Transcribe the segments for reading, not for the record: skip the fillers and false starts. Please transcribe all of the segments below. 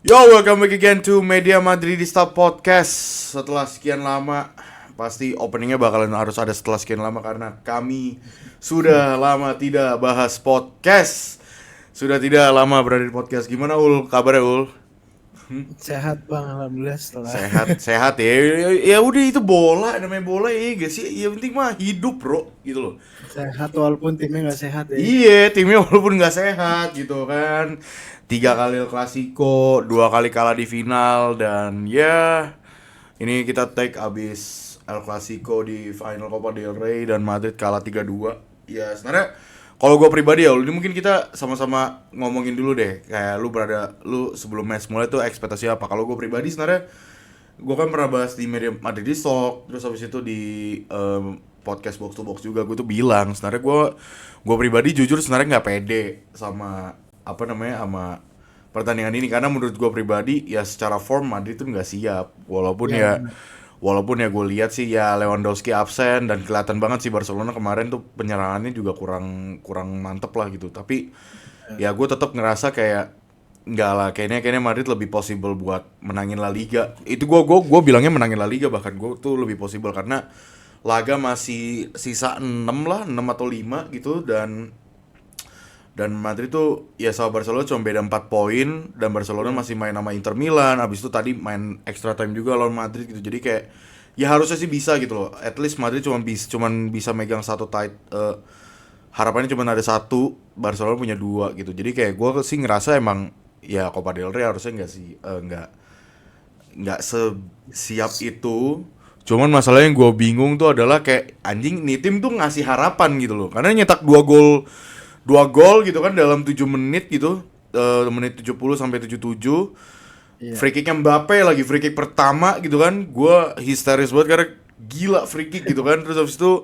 Yo, welcome back again to Media Madridista Podcast. Setelah sekian lama, pasti openingnya bakalan harus ada setelah sekian lama karena kami sudah lama tidak bahas podcast. Sudah tidak lama berada di podcast. Gimana Ul? Kabarnya Ul? Sehat bang, alhamdulillah setelah Sehat, sehat ya. Ya udah itu bola, namanya bola ya gak sih? Ya penting mah hidup bro, gitu loh. sehat walaupun timnya nggak sehat ya. Iya, timnya walaupun nggak sehat gitu kan. 3 kali El Clasico, 2 kali kalah di final dan ya ini kita take abis El Clasico di final Copa del Rey dan Madrid kalah 3-2. Ya sebenarnya kalau gue pribadi ya, ini mungkin kita sama-sama ngomongin dulu deh. Kayak lu sebelum match mulai tuh ekspektasi apa? Kalau gue pribadi sebenarnya gue kan pernah bahas di media Madrid di Stock, terus habis itu di podcast box to box juga gue tuh bilang sebenarnya gue pribadi jujur sebenarnya nggak pede sama apa namanya sama pertandingan ini karena menurut gue pribadi ya secara form Madrid tuh nggak siap Ya benar. walaupun ya gue lihat sih ya Lewandowski absen dan kelihatan banget sih Barcelona kemarin tuh penyerangannya juga kurang kurang mantep lah gitu tapi ya gue tetap ngerasa kayak nggak lah kayaknya Madrid lebih possible buat menangin La Liga itu gue bilangnya menangin La Liga bahkan gue tuh lebih possible karena laga masih sisa 6 lah 6 atau 5 gitu dan Madrid tuh ya sama Barcelona cuma beda 4 poin dan Barcelona Ya. masih main sama Inter Milan abis itu tadi main extra time juga lawan Madrid gitu jadi kayak ya harusnya sih bisa gitu loh at least Madrid cuman bisa megang satu harapannya cuma ada satu Barcelona punya dua gitu jadi kayak gue sih ngerasa emang ya Copa del Rey harusnya nggak sih nggak sesiap itu cuman masalahnya yang gue bingung tuh adalah kayak anjing nih tim tuh ngasih harapan gitu loh karena nyetak dua gol gitu kan dalam 7 menit gitu menit 70 sampai 77 Iya. free kicknya Mbappe lagi free kick pertama gitu kan gue histeris banget karena gila free kick gitu kan terus habis itu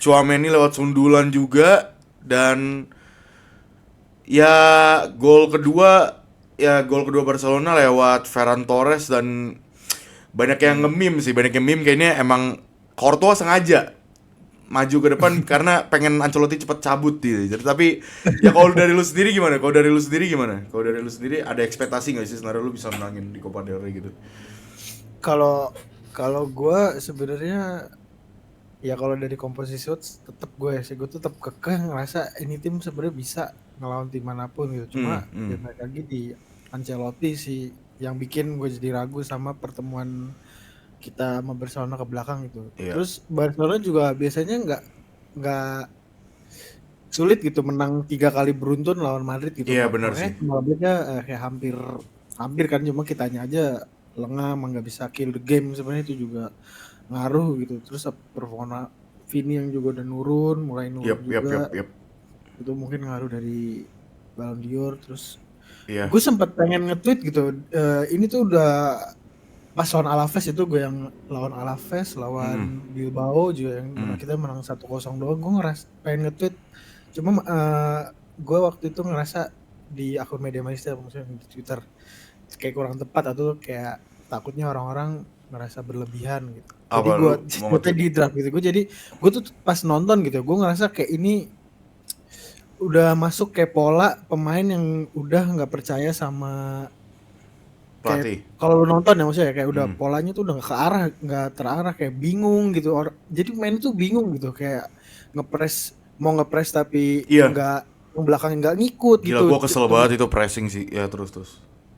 Tchouaméni lewat sundulan juga dan ya gol kedua Barcelona lewat Ferran Torres dan banyak yang Hmm. banyak yang meme kayaknya emang Courtois sengaja maju ke depan karena pengen Ancelotti cepet cabut gitu. Jadi tapi ya kalau dari lu sendiri gimana? Kalau dari lu sendiri gimana? Kalau dari lu sendiri ada ekspektasi nggak sih sebenarnya lu bisa menangin di Copa del Rey gitu? Kalau kalau gue sebenarnya ya kalau dari komposisi shots tetap gue tetap kekeh ngerasa ini tim sebenarnya bisa ngelawan tim manapun gitu. Hmm, Cuma ya hmm. balik lagi di Ancelotti sih yang bikin gue jadi ragu sama pertemuan kita sama Barcelona ke belakang gitu. Iya. Terus Barcelona juga biasanya nggak sulit gitu menang 3 kali beruntun lawan Madrid gitu. Iya benar Makanya sih. Madridnya kayak hampir hampir kan cuma kitanya aja lengah emang nggak bisa kill the game sebenarnya itu juga ngaruh gitu. Terus performa Vini yang juga udah mulai nurun Yap, yap, juga yap, yap. itu mungkin ngaruh dari Ballon d'Or. Terus Iya. gue sempat pengen nge-tweet gitu ini tuh udah pas lawan Alaves itu gue yang lawan Alaves Hmm. lawan Bilbao juga yang Hmm. kita menang 1-0 doang gue pengen nge-tweet cuma gue waktu itu ngerasa di akun media manusia maksudnya di Twitter kayak kurang tepat atau kayak takutnya orang-orang ngerasa berlebihan gitu jadi Apa gue lu mau tweetnya nge-tweet? di draft gitu gue tuh pas nonton gitu gue ngerasa kayak ini udah masuk kayak pola pemain yang udah nggak percaya sama kayak Pelatih. kalau lu nonton ya maksudnya kayak udah Hmm. polanya tuh udah nggak terarah kayak bingung gitu jadi main tuh bingung gitu kayak mau ngepres tapi Iya. nggak yang belakangnya nggak ngikut Gila gitu gua kesel terus banget itu pressing sih. Ya terus.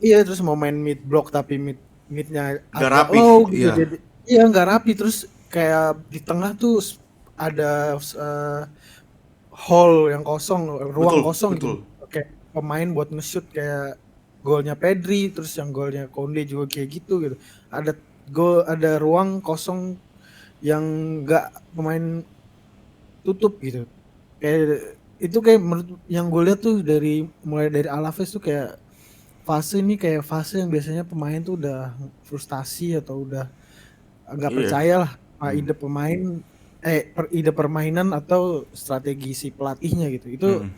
iya terus mau main mid block tapi midnya Gak agak rapih. low gitu Iya. jadi iya nggak rapi terus kayak di tengah tuh ada eh, hole yang kosong ruang Betul, kosong gitu betul. kayak pemain buat nge-shoot kayak golnya Pedri terus yang golnya Konde juga kayak gitu ada ada ruang kosong yang nggak pemain tutup gitu kayak itu kayak menurut yang gue lihat tuh mulai dari Alaves tuh kayak fase ini kayak fase yang biasanya pemain tuh udah frustasi atau udah nggak Iya. percaya lah sama Hmm. ide pemain ide permainan atau strategi si pelatihnya gitu itu Hmm.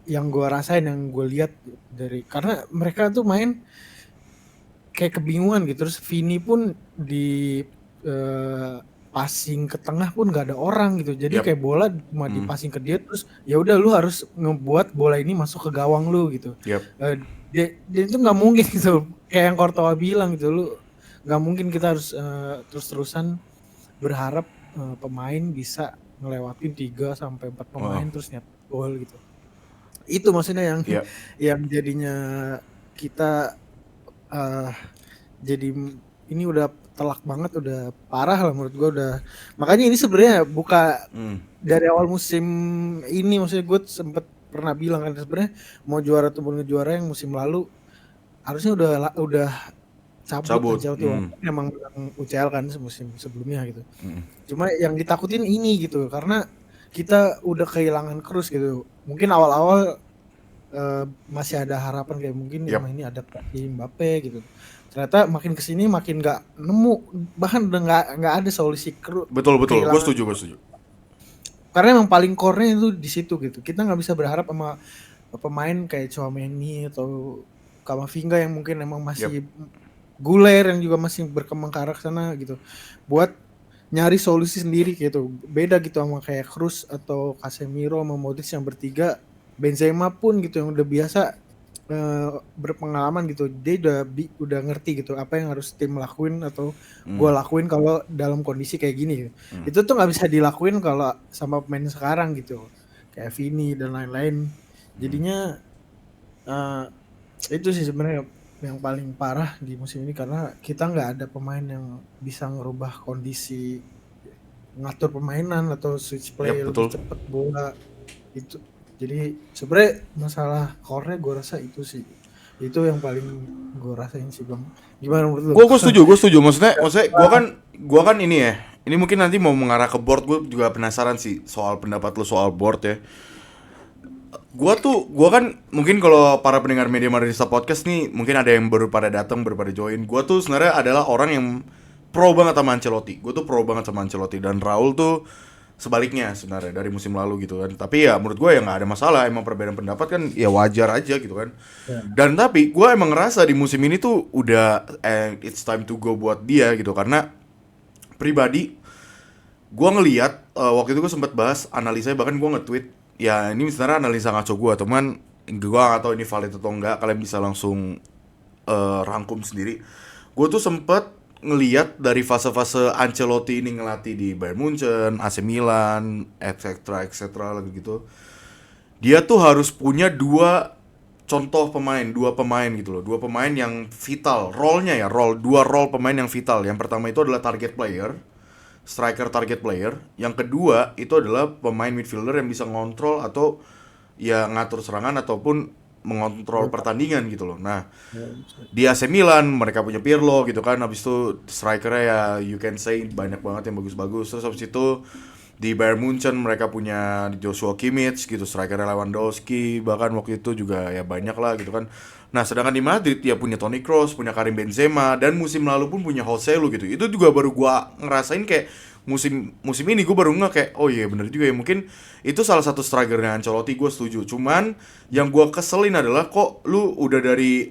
yang gue rasain yang gue lihat dari karena mereka tuh main kayak kebingungan gitu terus Vini pun di eh, passing ke tengah pun nggak ada orang gitu. Jadi Yap. kayak bola cuma dipassing ke dia terus ya udah lu harus ngebuat bola ini masuk ke gawang lu gitu. Yap. Dia itu nggak mungkin gitu. Kayak yang Courtois bilang gitu, lu nggak mungkin kita harus terus-terusan berharap pemain bisa ngelewatin 3 sampai 4 pemain terus nyetak gol gitu. Itu maksudnya yang Yap. yang jadinya kita jadi ini udah telak banget, udah parah lah menurut gua udah. Makanya ini sebenarnya buka dari awal musim ini, maksudnya gue sempet pernah bilang kan sebenarnya mau juara ataupun ngejuara yang musim lalu harusnya udah cabut. Ancelotti memang UCL kan musim sebelumnya gitu. Cuma yang ditakutin ini gitu karena kita udah kehilangan Kroos gitu. Mungkin awal-awal masih ada harapan kayak mungkin yang ini adaptasi Mbappe gitu. Ternyata makin kesini makin nggak nemu, bahkan udah nggak ada solusi Kroos. Betul, gue setuju. Karena emang paling core-nya itu di situ gitu. Kita nggak bisa berharap sama pemain kayak Tchouaméni atau Camavinga yang mungkin emang masih Guler yang juga masih berkembang ke arah sana gitu. Buat nyari solusi sendiri gitu. Beda gitu sama kayak Kroos atau Casemiro sama Modric yang bertiga. Benzema pun gitu yang udah biasa berpengalaman gitu. Dia udah ngerti gitu apa yang harus tim lakuin atau gue lakuin kalau dalam kondisi kayak gini gitu. Itu tuh nggak bisa dilakuin kalau sama pemain sekarang gitu. Kayak Vini dan lain-lain. Jadinya itu sih sebenarnya yang paling parah di musim ini karena kita nggak ada pemain yang bisa ngerubah kondisi, ngatur permainan atau switch play lebih cepat bola itu. Jadi sebenarnya masalah core-nya gue rasa itu sih, itu yang paling gue rasain sih Bang. Gimana menurut lu? Gue setuju. Maksudnya gue kan ini ya. Ini mungkin nanti mau mengarah ke board. Gue juga penasaran sih soal pendapat lu soal board ya. Gue kan mungkin kalau para pendengar Media Madridista Podcast nih mungkin ada yang baru pada datang, baru pada join. Gue tuh sebenarnya adalah orang yang pro banget sama Ancelotti. Gue tuh pro banget sama Ancelotti dan Raul tuh sebaliknya sebenarnya dari musim lalu gitu kan. Tapi ya menurut gue ya nggak ada masalah, emang perbedaan pendapat kan ya wajar aja gitu kan. Dan tapi gue emang ngerasa di musim ini tuh udah it's time to go buat dia gitu karena pribadi gue ngelihat waktu itu gue sempat bahas analisanya, bahkan gue nge-tweet ya ini sebenarnya analisa ngaco gue, teman gue gak tahu ini valid atau enggak, kalian bisa langsung rangkum sendiri. Gue tuh sempet ngelihat dari fase-fase Ancelotti ini ngelatih di Bayern Munchen, AC Milan, etc lagi gitu. Dia tuh harus punya dua pemain gitu loh. Dua pemain yang vital, dua role pemain yang vital. Yang pertama itu adalah target player, striker target player. Yang kedua itu adalah pemain midfielder yang bisa ngontrol atau ya ngatur serangan ataupun mengontrol pertandingan gitu loh. Nah, di AC Milan mereka punya Pirlo gitu kan. Habis itu strikernya ya you can say banyak banget yang bagus-bagus. Terus habis itu di Bayern Munchen mereka punya Joshua Kimmich gitu, strikernya Lewandowski, bahkan waktu itu juga ya banyak lah gitu kan. Nah, sedangkan di Madrid ya punya Toni Kroos, punya Karim Benzema, dan musim lalu pun punya Joselu gitu. Itu juga baru gua ngerasain kayak musim ini gue baru nggak kayak oh iya bener juga ya, mungkin itu salah satu strikernya Ancelotti, gue setuju. Cuman yang gue keselin adalah kok lu udah dari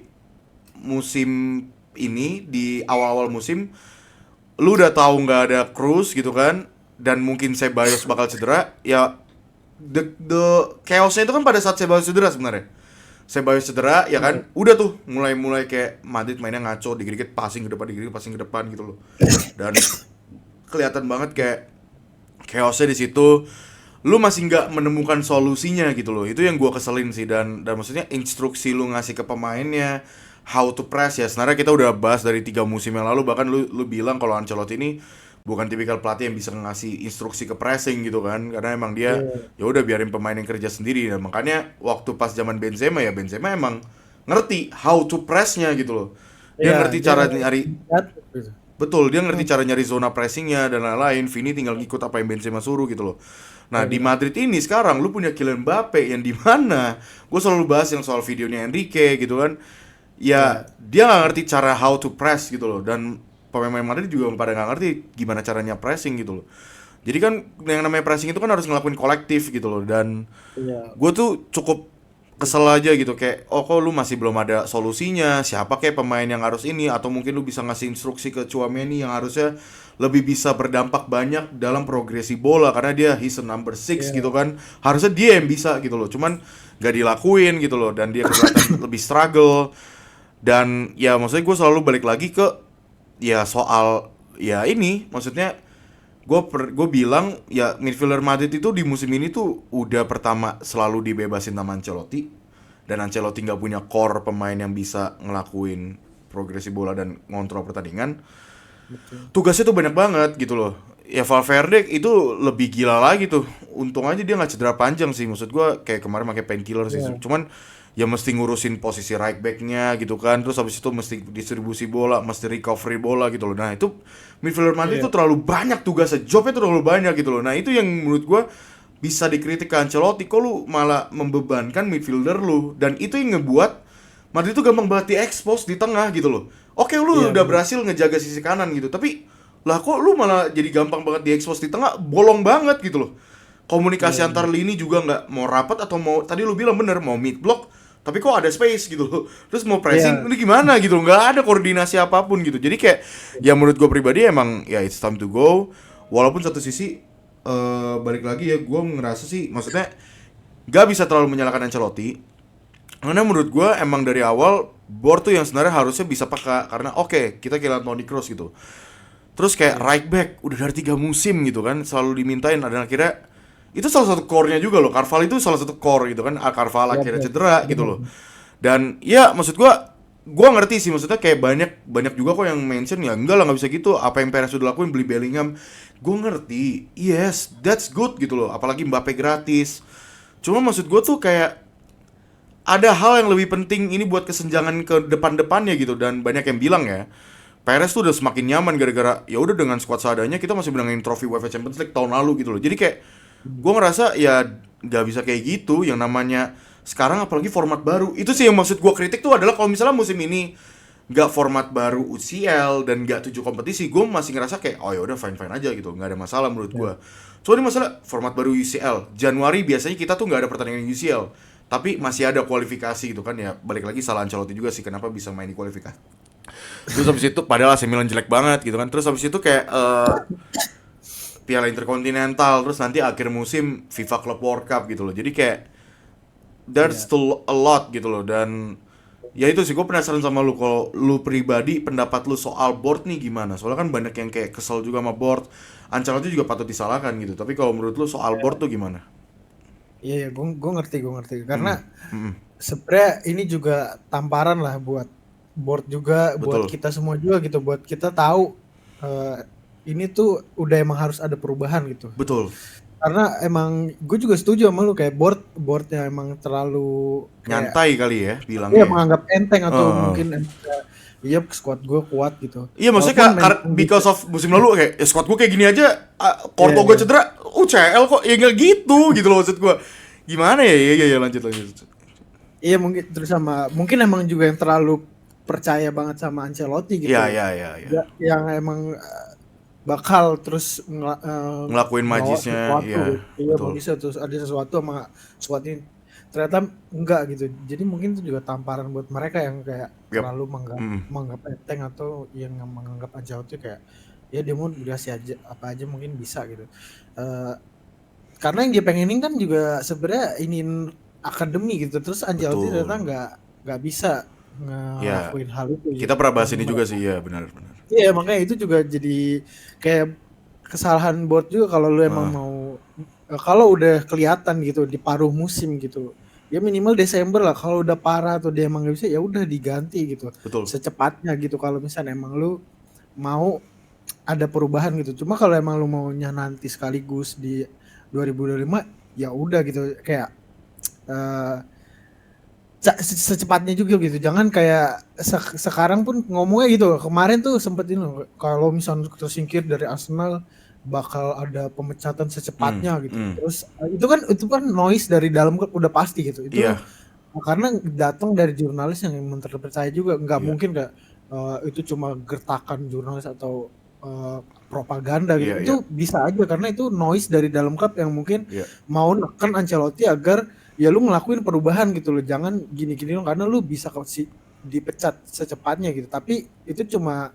musim ini di awal-awal musim lu udah tahu nggak ada Kroos gitu kan, dan mungkin Ceballos bakal cedera ya. The chaosnya itu kan pada saat Ceballos cedera sebenarnya. Ceballos cedera ya kan, udah tuh mulai kayak Madrid mainnya ngaco, dikit-dikit passing ke depan gitu loh. Dan kelihatan banget kayak chaosnya di situ. Lu masih nggak menemukan solusinya gitu loh. Itu yang gua keselin sih. Dan maksudnya instruksi lu ngasih ke pemainnya how to press ya. Sebenarnya kita udah bahas dari 3 musim yang lalu. Bahkan lu bilang kalau Ancelotti ini bukan tipikal pelatih yang bisa ngasih instruksi ke pressing gitu kan. Karena emang dia ya udah biarin pemain yang kerja sendiri. Dan makanya waktu pas zaman Benzema ya Benzema emang ngerti how to pressnya gitu loh. Dia ngerti cara nyari. Betul, dia ngerti cara nyari zona pressingnya dan lain-lain. Vini tinggal ngikut apa yang Benzema suruh gitu loh. Nah, di Madrid ini sekarang lu punya Kylian Mbappe yang di mana gue selalu bahas yang soal videonya Enrique gitu kan. Ya, dia nggak ngerti cara how to press gitu loh. Dan pemain Madrid juga pada nggak ngerti gimana caranya pressing gitu loh. Jadi kan yang namanya pressing itu kan harus ngelakuin kolektif gitu loh. Dan gue tuh cukup kesel aja gitu kayak kok lu masih belum ada solusinya, siapa kayak pemain yang harus ini, atau mungkin lu bisa ngasih instruksi ke Tchouaméni yang harusnya lebih bisa berdampak banyak dalam progresi bola karena dia he's a number 6 Iya. gitu kan, harusnya dia yang bisa gitu loh, cuman gak dilakuin gitu loh, dan dia kelihatan lebih struggle. Dan ya maksudnya gue selalu balik lagi ke ya soal ya ini, maksudnya gue bilang ya midfielder Madrid itu di musim ini tuh udah pertama selalu dibebasin sama Ancelotti, dan Ancelotti nggak punya core pemain yang bisa ngelakuin progresi bola dan ngontrol pertandingan. Betul. Tugasnya tuh banyak banget gitu loh. Ya Valverde itu lebih gila lagi tuh. Untung aja dia nggak cedera panjang sih. Maksud gue kayak kemarin pakai painkiller sih. Iya. Cuman ya mesti ngurusin posisi right back-nya gitu kan. Terus habis itu mesti distribusi bola, mesti recovery bola gitu loh. Nah itu midfielder Madrid Iya. itu terlalu banyak tugasnya, jobnya tuh terlalu banyak gitu loh. Nah itu yang menurut gue bisa dikritik ke Ancelotti, kok lu malah membebankan midfielder lu. Dan itu yang ngebuat Madrid itu gampang banget diekspos di tengah gitu loh. Oke, lu Iya, udah bener. berhasil ngejaga sisi kanan gitu, tapi lah kok lu malah jadi gampang banget diekspos di tengah, bolong banget gitu loh. Komunikasi Iya, antar bener. lini juga nggak mau rapat, atau mau tadi lu bilang bener mau mid block, tapi kok ada space gitu loh. Terus mau pressing Iya. ini gimana gitu loh, nggak ada koordinasi apapun gitu. Jadi kayak ya menurut gue pribadi emang ya it's time to go. Walaupun satu sisi balik lagi ya gue ngerasa sih, maksudnya nggak bisa terlalu menyalahkan Ancelotti. Karena menurut gue emang dari awal board tuh yang sebenarnya harusnya bisa pakai, karena oke, kita kehilangan Toni Kroos gitu. Terus kayak Iya. right back udah dari 3 musim gitu kan selalu dimintain, dan akhirnya itu salah satu core-nya juga loh. Carvalho itu salah satu core gitu kan. Carvalho Iya, akhirnya bener. cedera gitu Bener. loh. Dan ya maksud gua ngerti sih, maksudnya kayak banyak banyak juga kok yang mention ya enggak lah nggak bisa gitu. Apa yang Perez udah lakuin, beli Bellingham, gue ngerti. Yes, that's good gitu loh. Apalagi Mbappe gratis. Cuma maksud gue tuh kayak ada hal yang lebih penting ini buat kesenjangan ke depan-depannya gitu, dan banyak yang bilang ya Perez tuh udah semakin nyaman gara-gara ya udah dengan skuad seadanya kita masih menangin trofi UEFA Champions League tahun lalu gitu loh. Jadi kayak gue ngerasa ya nggak bisa kayak gitu, yang namanya sekarang apalagi format baru. Itu sih yang maksud gue kritik tuh adalah kalau misalnya musim ini nggak format baru UCL dan nggak 7 kompetisi, gue masih ngerasa kayak oh ya udah fine fine aja gitu, nggak ada masalah menurut gue. Soalnya masalah format baru UCL Januari biasanya kita tuh nggak ada pertandingan UCL, tapi masih ada kualifikasi gitu kan, ya balik lagi salah Ancelotti juga sih kenapa bisa main di kualifikasi. Terus habis itu padahal AC Milan jelek banget gitu kan. Terus habis itu kayak Piala Interkontinental, terus nanti akhir musim FIFA Club World Cup gitu loh. Jadi kayak there's Iya. still a lot gitu loh. Dan ya itu sih gue penasaran sama lu, kalau lu pribadi pendapat lu soal board nih gimana. Soalnya kan banyak yang kayak kesel juga sama board. Ancelotti juga patut disalahkan gitu. Tapi kalau menurut lu soal board tuh gimana? Iya, iya, gue ngerti. Karena Mm-mm. Mm-mm. sebenarnya ini juga tamparan lah buat board juga, buat Betul. kita semua juga gitu, buat kita tahu eh, ini tuh udah emang harus ada perubahan gitu. Betul. Karena emang gue juga setuju sama lu kayak boardnya emang terlalu kayak Nyantai kali ya bilangnya iya ya. menganggap enteng atau Heeh. mungkin iya squad gue kuat gitu. Iya maksudnya Walaupun memang because of musim lalu kayak ya, squad gue kayak gini aja, Porto iya, gue iya. cedera, UCL kok ya nggak gitu loh maksud gue. Gimana ya? Iya lanjut. Iya mungkin terus sama mungkin emang juga yang terlalu percaya banget sama Ancelotti Iya. gitu. Ya. Yang emang bakal terus Ngelakuin bawa magisnya, sesuatu iya gitu. Iya betul. bisa terus ada sesuatu sama squad ini ternyata enggak gitu. Jadi mungkin itu juga tamparan buat mereka yang kayak Yap. terlalu Mm. menganggap enteng atau yang menganggap Ancelotti kayak ya dia mau dikasih aja apa aja mungkin bisa gitu. Eh, karena yang dia pengenin kan juga sebenarnya ini akademi gitu, terus Ancelotti ternyata Betul. nggak bisa Ya, ngelakuin hal itu kita gitu. pernah bahas Dan ini juga sih, ya benar. iya makanya itu juga jadi kayak kesalahan board juga kalau lu emang Ah, mau kalau udah kelihatan gitu di paruh musim gitu ya minimal Desember lah, kalau udah parah atau dia emang nggak bisa ya udah diganti gitu betul. secepatnya gitu kalau misalnya emang lu mau ada perubahan gitu. Cuma kalau emang lu maunya nanti sekaligus di 2025 ya udah gitu kayak eh, secepatnya juga gitu. Jangan kayak sekarang pun ngomongnya gitu. Kemarin tuh sempet ini loh, kalau misalnya tersingkir dari Arsenal bakal ada pemecatan secepatnya gitu. Hmm. Terus itu kan noise dari dalam klub udah pasti gitu. Itu Iya. karena datang dari jurnalis yang emang terpercaya juga. Nggak Iya. mungkin kayak itu cuma gertakan jurnalis atau propaganda gitu. Iya, Itu iya. bisa aja karena itu noise dari dalam klub yang mungkin Iya. mau neken Ancelotti agar ya lu ngelakuin perubahan gitu loh. Jangan gini-gini loh karena lu bisa dipecat secepatnya gitu. Tapi itu cuma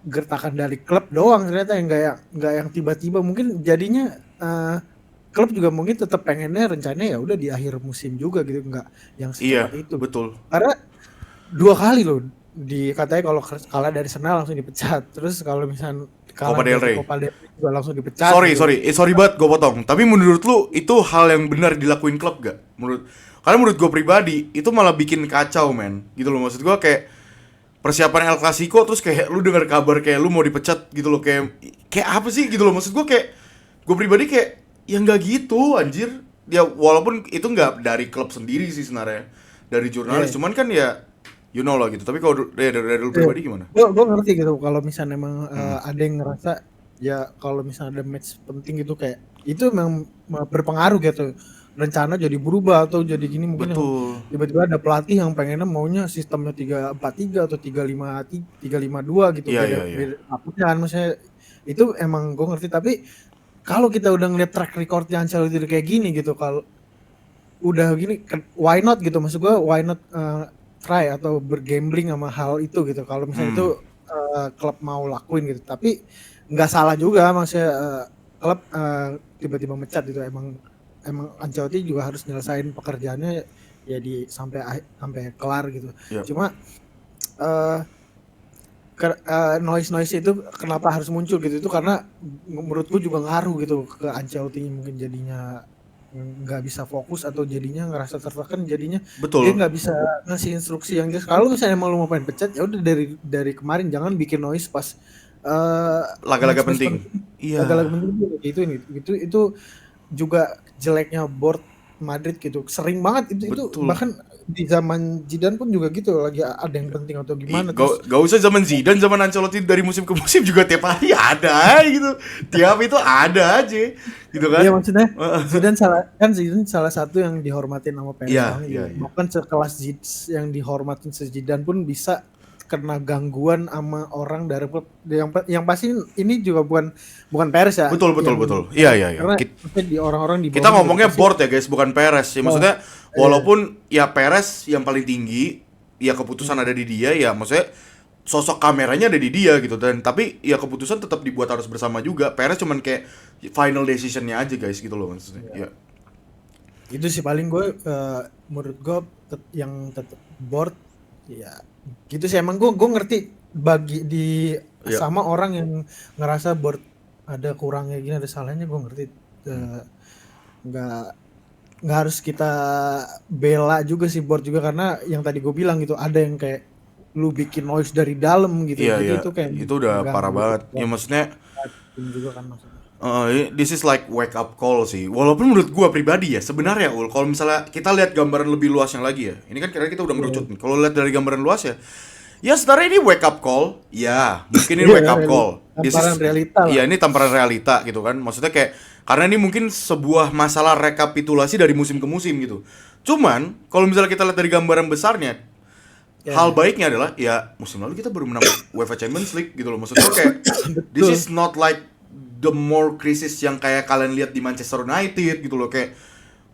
gertakan dari klub doang ternyata yang nggak yang tiba-tiba mungkin jadinya klub juga mungkin tetap pengennya rencananya ya udah di akhir musim juga gitu nggak yang Iya, secepat itu betul. karena 2 kali loh dikatain kalau kalah dari Arsenal langsung dipecat terus kalau misalnya kalah Copa del dari Rey. Copa del Rey juga langsung dipecat Sorry, gitu. sorry banget gue potong. Tapi menurut lu itu hal yang benar dilakuin klub gak? Karena menurut gue pribadi itu malah bikin kacau men. Gitu loh maksud gue kayak persiapan El Clasico terus kayak lu dengar kabar kayak lu mau dipecat gitu loh kayak apa sih gitu loh maksud gue kayak gue pribadi kayak ya nggak gitu anjir. Ya walaupun itu nggak dari klub sendiri sih sebenarnya dari jurnalis Yeah. cuman kan ya you know lah gitu. Tapi kalau dari lu pribadi gimana? Gue ngerti gitu kalau misalnya emang Hmm. ada yang ngerasa ya kalau misalnya ada match penting gitu kayak itu memang berpengaruh gitu rencana jadi berubah atau jadi gini mungkin yang Betul. tiba-tiba ada pelatih yang pengennya maunya sistemnya 3-4-3 atau 3-5-2 gitu Iya, beda iya, iya. beda takutnya kan maksudnya itu emang gue ngerti tapi kalau kita udah ngeliat track recordnya Ancelotti kayak gini gitu kalau udah gini why not gitu maksud gue why not try atau bergambling sama hal itu gitu kalau misalnya itu klub mau lakuin gitu tapi nggak salah juga maksudnya klub tiba-tiba mecat gitu emang Ancelotti juga harus nyelesain pekerjaannya ya di sampai kelar gitu Iya. cuma uh, noise itu kenapa harus muncul gitu itu karena menurutku juga ngaruh gitu ke Ancelotti mungkin jadinya nggak bisa fokus atau jadinya ngerasa tertekan jadinya dia Betul. nggak bisa ngasih instruksi yang jelas kalau misalnya mau lu mau pengen pecat ya udah dari kemarin jangan bikin noise pas Laga-laga match penting. penting laga-laga Iya. penting itu juga jeleknya board Madrid gitu sering banget itu Betul. bahkan di zaman Zidane pun juga gitu lagi ada yang penting atau gimana terus Gak usah zaman Zidane, zaman Ancelotti dari musim ke musim juga tiap hari ada gitu. Tiap itu ada aja gitu kan. iya maksudnya Zidane salah satu yang dihormatin sama Perez Iya, banget iya, gitu. iya. Bahkan sekelas yang dihormatin Zidane pun bisa kena gangguan sama orang dari klub yang pasti ini juga bukan Perez ya Betul, betul, yang betul. Iya, iya, iya. karena maksudnya di orang-orang di Kita bawahnya juga ngomongnya pasti board ya guys, bukan Perez. Ya maksudnya iya. walaupun ya Perez yang paling tinggi, ya keputusan ada di dia, ya maksudnya sosok kameranya ada di dia gitu dan tapi ya keputusan tetap dibuat harus bersama juga. Perez cuman kayak final decisionnya aja guys gitu loh maksudnya. Ya. Itu sih paling gue menurut gue yang tetap board ya gitu sih emang gue ngerti bagi di Ya. sama orang yang ngerasa board ada kurangnya gini ada salahnya gue ngerti nggak nggak harus kita bela juga sih board juga karena yang tadi gue bilang gitu ada yang kayak lu bikin noise dari dalam gitu Iya, jadi iya. itu kayak Itu udah parah mengganggu banget. Ya maksudnya juga kan maksudnya this is like wake up call sih. Walaupun menurut gua pribadi ya, sebenarnya Ul, kalau misalnya kita lihat gambaran lebih luasnya lagi ya. Ini kan kira kita udah ngerucut nih. Kalau lihat dari gambaran luas ya, ya sebenarnya ini wake up call. Ya, mungkin ini Iya, wake up call. tamparan realita lah. Iya, ini tamparan realita gitu kan. Maksudnya kayak karena ini mungkin sebuah masalah rekapitulasi dari musim ke musim gitu. Cuman kalau misalnya kita lihat dari gambaran besarnya, Ya. hal baiknya adalah ya musim lalu kita baru menang UEFA Champions League gitu loh. Maksudnya kayak this is not like the more krisis yang kayak kalian lihat di Manchester United gitu loh, kayak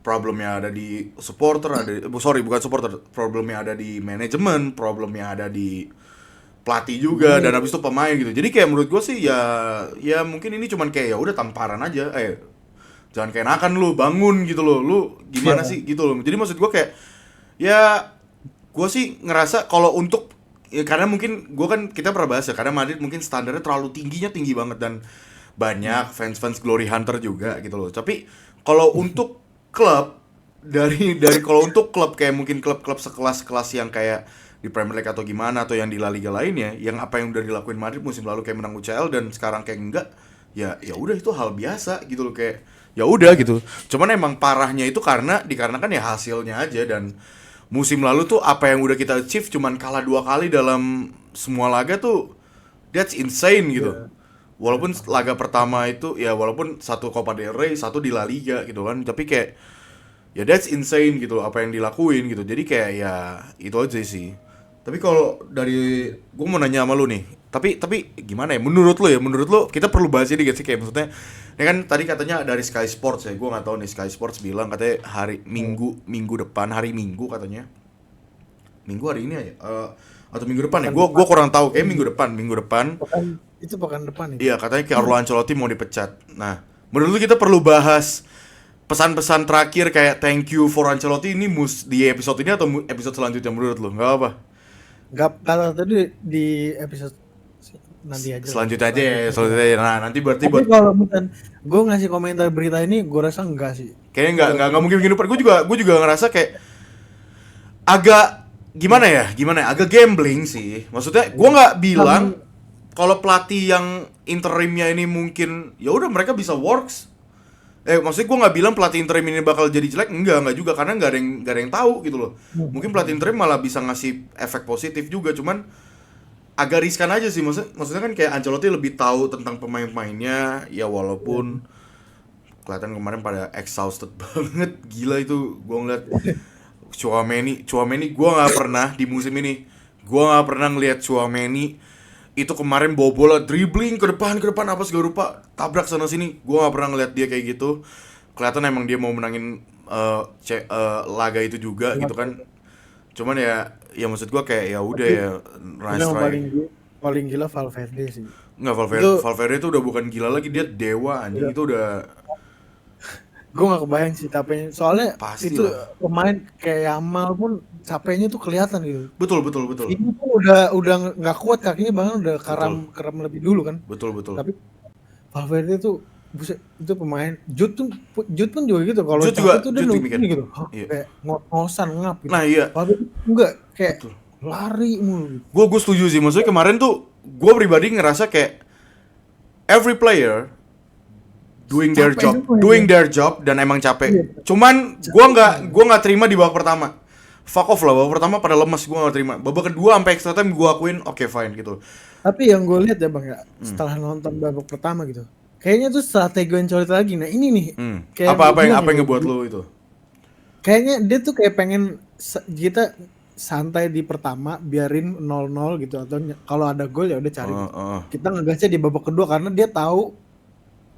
problemnya ada di supporter, bukan supporter, problemnya ada di manajemen, problemnya ada di pelatih juga dan habis itu pemain gitu. Jadi kayak menurut gue sih ya mungkin ini cuman kayak ya udah tamparan aja. Jangan kayak nakan lu, bangun gitu loh. Lu gimana sih gitu loh. Jadi maksud gue kayak ya gue sih ngerasa kalau untuk ya karena mungkin gue kan kita pernah bahas ya karena Madrid mungkin standarnya terlalu tinggi banget dan banyak fans glory hunter juga gitu loh. Tapi kalau untuk klub dari kalau untuk klub kayak mungkin klub-klub sekelas yang kayak di Premier League atau gimana atau yang di La Liga lainnya yang apa yang udah dilakuin Madrid musim lalu kayak menang UCL dan sekarang kayak enggak ya udah itu hal biasa gitu loh kayak ya udah gitu. Cuman emang parahnya itu dikarenakan ya hasilnya aja dan musim lalu tuh apa yang udah kita achieve cuman kalah 2 kali dalam semua laga tuh that's insane gitu. Walaupun laga pertama itu ya walaupun satu Copa del Rey, satu di La Liga gitu kan, tapi kayak ya that's insane gitu apa yang dilakuin gitu. Jadi kayak ya itu aja sih. Tapi kalau dari gue mau nanya sama lu nih. Tapi gimana ya? Menurut lu kita perlu bahas ini gak sih, kayak maksudnya ini kan tadi katanya dari Sky Sports ya. Gue nggak tahu nih, Sky Sports bilang katanya hari Minggu depan, hari Minggu katanya. Minggu hari ini aja. Atau minggu depan ya? Pekan Gue depan. kurang tahu, kayak minggu depan. Itu pekan depan itu. Iya, katanya Carlo Ancelotti mau dipecat. Nah, menurut lu kita perlu bahas pesan-pesan terakhir kayak thank you for Ancelotti ini di episode ini atau episode selanjutnya menurut lu? Nggak apa? Gak, kalau tadi di episode nanti aja lah. Selanjutnya aja ya, selanjutnya aja. Nah, nanti berarti Tapi buat kalau misalkan gue ngasih komentar berita ini, gue rasa enggak sih. kayaknya nggak mungkin minggu depan. Gue juga ngerasa kayak agak gimana ya, agak gambling sih. Maksudnya gue nggak bilang kalau pelatih yang interimnya ini mungkin ya udah mereka bisa works. Maksudnya gue nggak bilang pelatih interim ini bakal jadi jelek, enggak juga, karena nggak ada yang tahu gitu loh. Mungkin pelatih interim malah bisa ngasih efek positif juga, cuman agak riskan aja sih. Maksudnya kan kayak Ancelotti lebih tahu tentang pemain-pemainnya ya, walaupun kelihatan kemarin pada exhausted banget, gila itu gue ngeliat. Chouameni gue nggak pernah di musim ini, gue nggak pernah ngelihat Chouameni itu kemarin bawa bola dribbling ke depan apa segala rupa, tabrak sana sini. Gue nggak pernah ngelihat dia kayak gitu. Kelihatan emang dia mau menangin laga itu juga gitu kan. Cuman ya maksud gue kayak ya udah ya, nice Yang try. paling gila Valverde sih. Nggak, Valverde itu udah bukan gila lagi, dia dewa anjing. Itu udah Gue gak kebayang sih capeknya. Soalnya pasti itu lah. pemain kayak Yamal pun capeknya tuh kelihatan gitu. Betul. Ini tuh udah nggak kuat kakinya, bahkan udah Betul. karam lebih dulu kan. Betul. Tapi Valverde tuh buset, itu pemain Jude pun juga gitu. Kalau Jude capek juga, tuh dia Jude nunggu demikian. gitu. Iya. Kayak ngosan ngap gitu. Nah, iya. Valverde enggak, kayak Betul. lari mulu gitu. Gue setuju sih. Maksudnya kemarin tuh gue pribadi ngerasa kayak every player Capek semua doing ya. their job dan emang Iya. capek. Cuman gue nggak terima di babak pertama. Fuck off lah, babak pertama pada lemes, gue nggak terima. Babak kedua sampai extra time gue akuin oke, fine gitu. Tapi yang gue lihat ya bang ya, setelah nonton babak pertama gitu, kayaknya tuh strategi Ancelotti lagi. Nah ini nih, kayak Apa gue bilang apa ya, yang ngebuat lo itu? kayaknya dia tuh kayak pengen kita santai di pertama, biarin 0-0 gitu, atau kalau ada gol ya udah cari. Kita ngegasnya di babak kedua karena dia tahu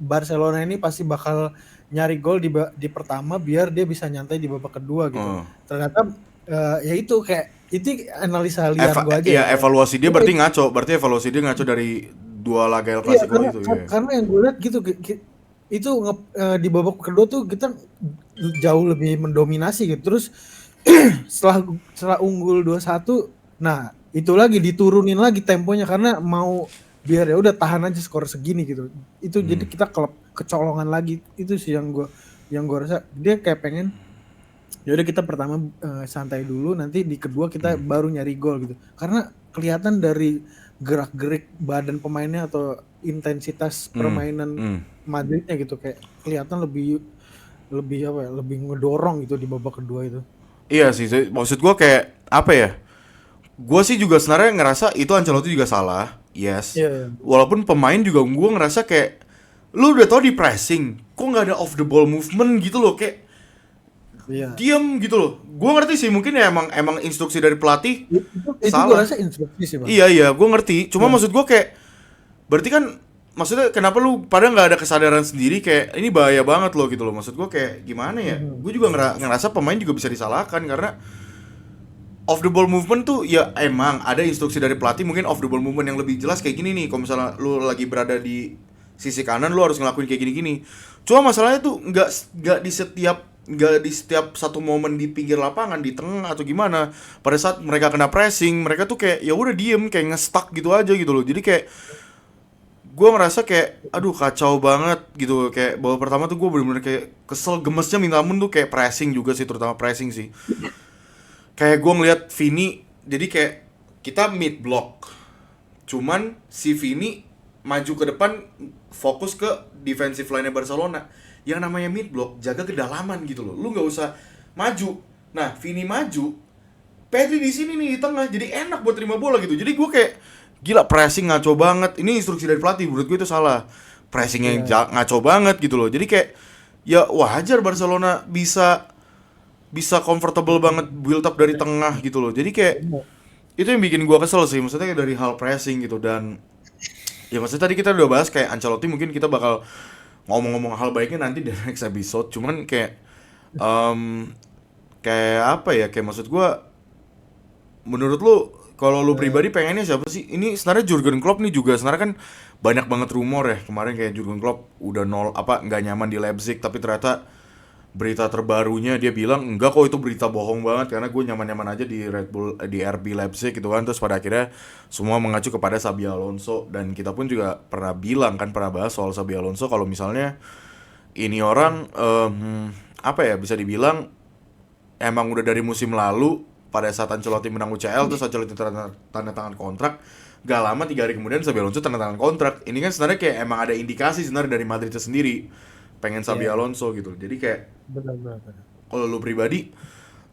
Barcelona ini pasti bakal nyari gol di pertama biar dia bisa nyantai di babak kedua gitu. Ternyata ya itu kayak itu analisa liar gue aja. Iya, evaluasi dia berarti ngaco. Berarti evaluasi dia ngaco dari dua laga El Iya, Clasico itu. Iya. karena yang gue lihat gitu, itu di babak kedua tuh kita jauh lebih mendominasi gitu. Terus setelah unggul 2-1, nah itu lagi diturunin lagi temponya karena mau biar ya udah tahan aja skor segini gitu. Itu jadi kita kecolongan lagi. Itu sih yang gue rasa dia kayak pengen ya udah kita pertama santai dulu, nanti di kedua kita baru nyari gol gitu. Karena kelihatan dari gerak-gerik badan pemainnya atau intensitas permainan Madridnya gitu, kayak kelihatan lebih apa ya, lebih ngedorong gitu di babak kedua itu. Iya sih, maksud gue kayak apa ya? Gue sih juga sebenarnya ngerasa itu Ancelotti juga salah, yes. Iya. Walaupun pemain juga gue ngerasa kayak lu udah tau di pressing, kok nggak ada off the ball movement gitu loh, kayak Iya. diem gitu loh. Gue ngerti sih mungkin ya emang instruksi dari pelatih Itu gue salah. rasa instruksi sih bang. Iya, gue ngerti. Cuma maksud gue kayak berarti kan maksudnya kenapa lu pada nggak ada kesadaran sendiri kayak ini bahaya banget loh gitu loh. Maksud gue kayak gimana ya? Gue juga ngerasa pemain juga bisa disalahkan karena off the ball movement tuh ya emang ada instruksi dari pelatih, mungkin off the ball movement yang lebih jelas kayak gini nih. Kalau misalnya lu lagi berada di sisi kanan, lu harus ngelakuin kayak gini-gini. Cuma masalahnya tuh nggak di setiap satu momen di pinggir lapangan, di tengah atau gimana. Pada saat mereka kena pressing, mereka tuh kayak ya udah diem, kayak nge-stuck gitu aja gitu loh. Jadi kayak gue ngerasa kayak aduh kacau banget gitu. Kayak babak pertama tuh gue bener-bener kayak kesel, gemesnya minta ampun tuh, kayak pressing juga sih, terutama pressing sih. Kayak gue ngeliat Vini, jadi kayak kita mid block, cuman si Vini maju ke depan fokus ke defensive line-nya Barcelona. Yang namanya mid block, jaga kedalaman gitu loh. Lu nggak usah maju. Nah, Vini maju, Pedri di sini nih di tengah, jadi enak buat terima bola gitu. Jadi gue kayak gila, pressing ngaco banget. Ini instruksi dari pelatih, menurut gue itu salah. Pressingnya ngaco banget gitu loh. Jadi kayak ya wajar Barcelona bisa comfortable banget build up dari tengah gitu loh. Jadi kayak itu yang bikin gua kesel sih, maksudnya kayak dari hal pressing gitu. Dan ya maksudnya tadi kita udah bahas kayak Ancelotti, mungkin kita bakal ngomong-ngomong hal baiknya nanti di next episode. Cuman kayak em, kayak apa ya, kayak maksud gua, menurut lu, kalau lu Eh, pribadi pengennya siapa sih? Ini sebenarnya Jurgen Klopp nih juga sebenarnya kan banyak banget rumor ya kemarin, kayak Jurgen Klopp udah nol apa nggak nyaman di Leipzig, tapi ternyata berita terbarunya dia bilang enggak kok, itu berita bohong banget karena gue nyaman-nyaman aja di Red Bull, di RB Leipzig gitu kan. Terus pada akhirnya semua mengacu kepada Xabi Alonso, dan kita pun juga pernah bilang kan, pernah bahas soal Xabi Alonso kalau misalnya ini orang apa ya, bisa dibilang emang udah dari musim lalu pada saat Ancelotti menang UCL, terus Ancelotti tanda tangan kontrak, gak lama 3 hari kemudian Xabi Alonso tanda tangan kontrak. Ini kan sebenarnya kayak emang ada indikasi sebenarnya dari Madrid sendiri pengen Xabi Iya, Alonso gitu. Jadi kayak benar-benar. kalau lu pribadi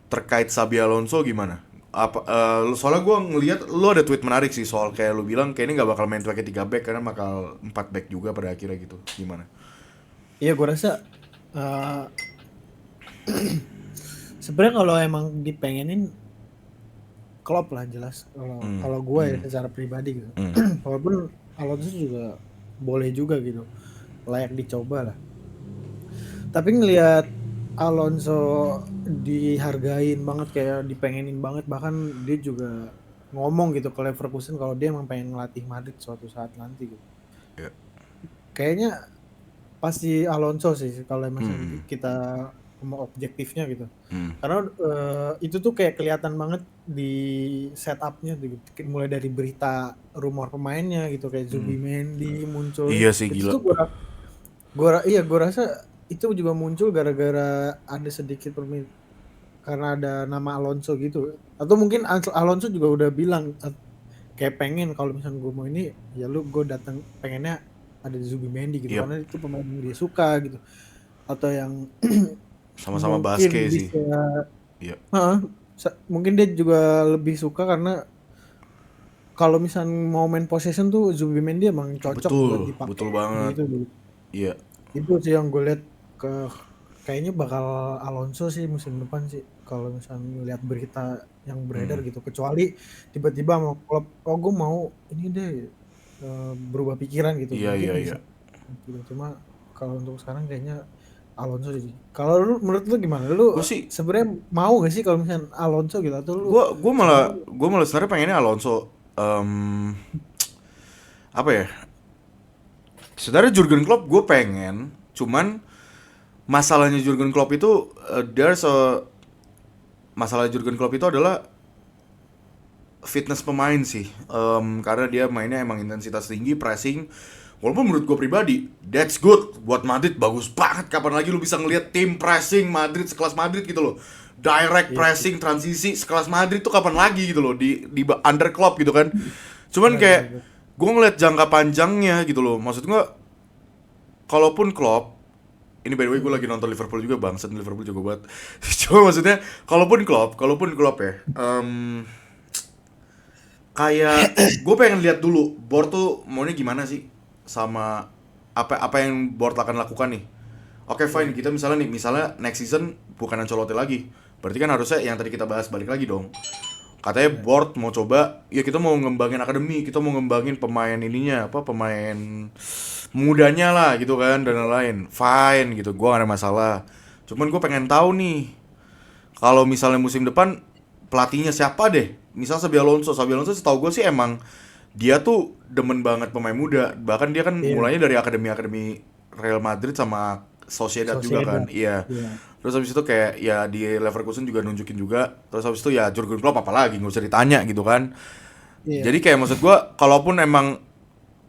terkait Xabi Alonso gimana? Apa soalnya gue ngelihat lu ada tweet menarik sih soal kayak lu bilang kayak ini nggak bakal main pakai 3 back karena bakal 4 back juga pada akhirnya gitu. Gimana? Iya, gue rasa eh sebenarnya kalau emang dipengenin Klopp lah jelas. Kalau Hmm. kalau gue ya Hmm. secara pribadi gitu. Hmm. Walaupun Alonso juga boleh juga gitu, layak dicoba lah. Tapi ngelihat Alonso dihargain banget, kayak dipengenin banget, bahkan dia juga ngomong gitu ke Leverkusen kalau dia emang pengen ngelatih Madrid suatu saat nanti gitu. Ya. Kayaknya pasti Alonso sih kalau misalnya Hmm. kita mau objektifnya gitu. Hmm. Karena itu tuh kayak kelihatan banget di setupnya gitu. Mulai dari berita rumor pemainnya gitu, kayak Hmm. Zubimendi muncul. Iya sih, Itu gila. tuh gue rasa itu juga muncul gara-gara ada sedikit karena ada nama Alonso gitu. Atau mungkin Alonso juga udah bilang kayak pengen kalau misalnya gue mau ini ya lu gue datang pengennya ada di Zubimendi gitu, Yap. karena itu pemain yang dia suka gitu, atau yang Sama-sama mungkin basket sih. bisa. Iya. Heeh, mungkin dia juga lebih suka karena kalau misalnya mau main possession tuh Zubimendi emang cocok buat Betul, dipakai betul di banget. itu dulu. Iya. Itu sih yang gue lihat, ke kayaknya bakal Alonso sih musim depan sih kalau misalnya lihat berita yang beredar Hmm. gitu, kecuali tiba-tiba mau klub oh gue mau ini deh, berubah pikiran gitu, Iya, mungkin iya, iya. bisa gitu. Cuma kalau untuk sekarang kayaknya Alonso sih. Kalau lu, menurut lu gimana? Lu Gue sih, sebenarnya mau gak sih kalau misalnya Alonso gitu, atau lu gue sebenarnya? malah gue malah sebenarnya pengennya Alonso. Apa ya? Sebenarnya Jurgen Klopp gue pengen, cuman masalahnya Jurgen Klopp itu masalah Jurgen Klopp itu adalah fitness pemain sih. Karena dia mainnya emang intensitas tinggi, pressing. Walaupun menurut gue pribadi, that's good buat Madrid, bagus banget. Kapan lagi lu bisa ngelihat tim pressing Madrid sekelas Madrid gitu loh. Direct Iya sih. pressing, transisi sekelas Madrid tuh kapan lagi gitu loh di under Klopp gitu kan. Cuman Benar, benar, kayak benar. gue ngeliat jangka panjangnya gitu loh. Maksud gue, kalaupun Klopp, ini by the way gue lagi nonton Liverpool juga, bangsat Liverpool juga buat. Cuma maksudnya, kalaupun Klopp ya, kayak gue pengen lihat dulu board tuh maunya gimana sih, sama apa yang board akan lakukan nih. Oke, fine, Iya. kita misalnya next season bukan Ancelotti lagi, berarti kan harusnya yang tadi kita bahas balik lagi dong. Katanya Iya. board mau coba, ya kita mau ngembangin akademi, kita mau ngembangin pemain ininya, apa, pemain mudanya lah gitu kan, dan lain-lain. Fine gitu, gue gak ada masalah. Cuman gue pengen tahu nih, kalau misalnya musim depan pelatihnya siapa deh. Misal Xabi Alonso setahu gue sih emang dia tuh demen banget pemain muda. Bahkan dia kan Iya. mulainya dari akademi-akademi Real Madrid sama Sociedad juga kan. Sociedad. Iya. Iya. Terus habis itu kayak ya di Leverkusen juga nunjukin juga. Terus habis itu ya Jurgen Klopp apalagi nggak usah ditanya gitu kan. Iya. Jadi kayak maksud gue, kalaupun emang,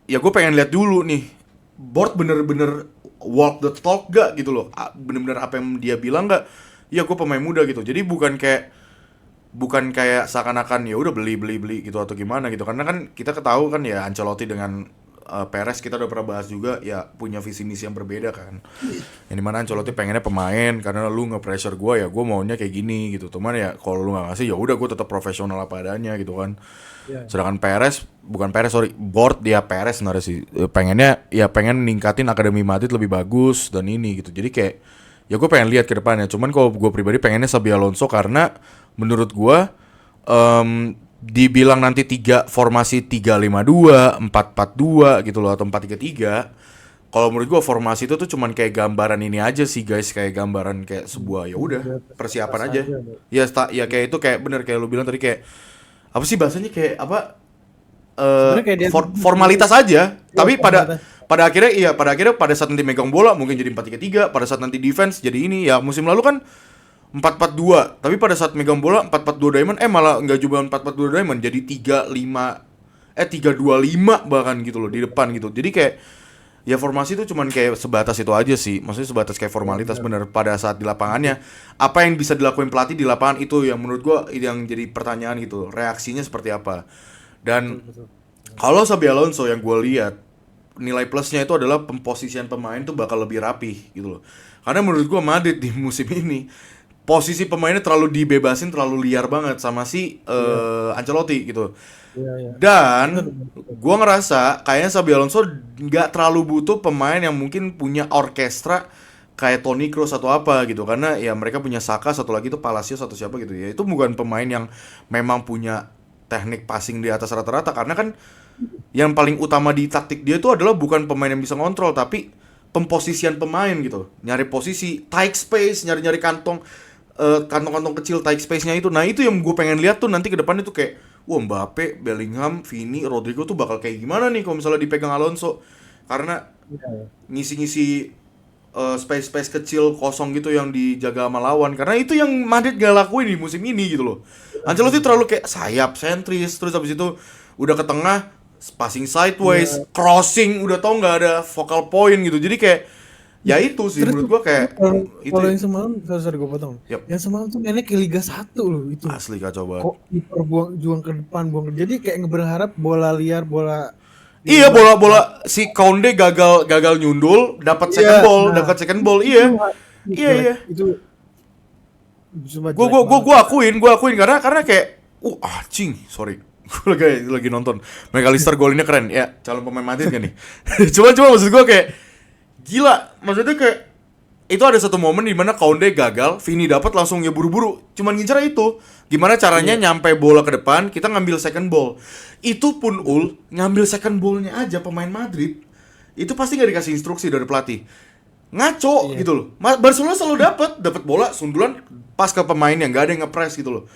ya gue pengen lihat dulu nih board bener-bener walk the talk gak gitu loh. Bener-bener apa yang dia bilang gak. Ya gue pemain muda gitu. Jadi bukan kayak seakan-akan ya udah beli gitu atau gimana gitu, karena kan kita ketahui kan ya Ancelotti dengan Perez, kita udah pernah bahas juga ya, punya visi misi yang berbeda kan, yang dimana Ancelotti pengennya pemain karena lu nge-pressure gue, ya gue maunya kayak gini gitu. Cuman ya kalau lu nggak ngasih, ya udah gue tetap profesional apa adanya gitu kan. Iya. Sedangkan board dia Perez sebenarnya sih, pengennya ya pengen ningkatin akademi Madrid lebih bagus dan ini gitu. Jadi kayak ya gue pengen lihat ke depannya. Cuman kalau gue pribadi pengennya Xabi Alonso karena menurut gue, dibilang nanti formasi 3-5-2, 4-4-2 gitu loh, atau 4-3-3. Kalau menurut gua formasi itu tuh cuman kayak gambaran ini aja sih guys, kayak gambaran kayak sebuah ya udah persiapan Tas aja. aja. Ya ya kayak itu kayak bener kayak lu bilang tadi, kayak apa sih bahasanya, kayak apa, Sebenarnya kayak dia formalitas aja. ya, Tapi pada formalitas. pada akhirnya pada saat nanti megang bola mungkin jadi 4-3-3, pada saat nanti defense jadi ini. Ya musim lalu kan 4-4-2, tapi pada saat megang bola 4-4-2 diamond, malah nggak juga 4-4-2 diamond, jadi 3-5 bahkan gitu loh di depan gitu. Jadi kayak ya formasi itu cuman kayak sebatas itu aja sih. Maksudnya sebatas kayak formalitas, bener. Pada saat di lapangannya apa yang bisa dilakuin pelatih di lapangan, itu yang menurut gua yang jadi pertanyaan gitu. Reaksinya seperti apa? Dan Betul. kalau Xabi Alonso yang gue lihat, nilai plusnya itu adalah pemposisian pemain tuh bakal lebih rapih gitu loh. Karena menurut gue Madrid di musim ini posisi pemainnya terlalu dibebasin, terlalu liar banget sama si Ancelotti gitu. Iya, iya. Dan gue ngerasa kayaknya Xabi Alonso nggak terlalu butuh pemain yang mungkin punya orkestra kayak Toni Kroos atau apa gitu, karena ya mereka punya Saka, satu lagi itu Palacios atau siapa gitu ya. Itu bukan pemain yang memang punya teknik passing di atas rata-rata, karena kan yang paling utama di taktik dia itu adalah bukan pemain yang bisa ngontrol, tapi pemposisian pemain gitu. Nyari posisi, tight space, nyari-nyari kantong-kantong kecil tight space-nya itu. Nah, itu yang gue pengen lihat tuh nanti ke depan itu kayak, wah, Mbappe, Bellingham, Vini, Rodrigo tuh bakal kayak gimana nih kalau misalnya dipegang Alonso. Karena Iya. ngisi-ngisi space-space kecil kosong gitu yang dijaga sama lawan. Karena itu yang Madrid gak lakuin di musim ini gitu loh. Ancelotti terlalu kayak sayap sentris, terus habis itu udah ke tengah passing sideways, crossing, udah tau nggak ada focal point gitu. Jadi kayak ya itu sih Terus menurut gua kayak itu kalau ya. yang semalam, sorry gue potong. Yap, Yang semalam tuh mainnya ke Liga 1 loh itu. asli kacau banget. Kok kiper juang ke depan, jadi kayak berharap bola liar, bola di Iya, luar. bola si Konde gagal nyundul, dapat Iya, dapat second ball. itu Iya. Iya, jelek. iya. Itu cuma Gua jelek gua gua banget. gua akuin karena kayak anjing, sorry. Gue lagi nonton. McAllister golnya keren. Ya, calon pemain Madrid kan nih. Cuma maksud gua kayak gila. Maksudnya kayak itu ada satu momen di mana Konde gagal, Vini dapat langsung ya buru-buru. Cuman ngincar itu. Gimana caranya nyampe bola ke depan, kita ngambil second ball. Itu pun ngambil second ballnya aja pemain Madrid. Itu pasti nggak dikasih instruksi dari pelatih. Ngaco gitu loh. Barcelona selalu dapat bola sundulan pas ke pemain yang nggak ada yang nge-press gitu loh.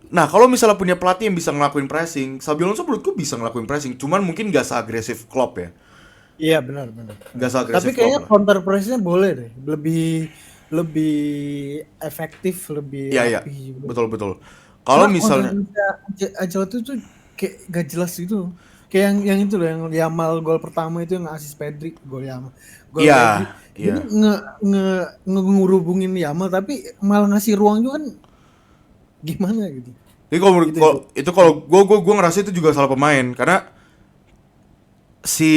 Nah, kalau misalnya punya pelatih yang bisa ngelakuin pressing, Xabi Alonso menurutku bisa ngelakuin pressing, cuman mungkin gak seagresif Klopp ya. Iya, benar. Gak Tapi seagresif kayaknya Klopp lah. counter press-nya boleh deh. Lebih efektif, lebih Iya, iya. rapi juga. Betul. Kalau Karena misalnya Ancelotti tuh kayak gak jelas gitu. Kayak yang itu loh, yang Yamal gol pertama itu yang asis Pedri, gol Yamal. Gol Pedri. iya, Jadi iya. ngurubungin Yamal tapi malah ngasih ruang juga kan gimana gitu. Jadi kalau Itu kalau gue ngerasa itu juga salah pemain, karena si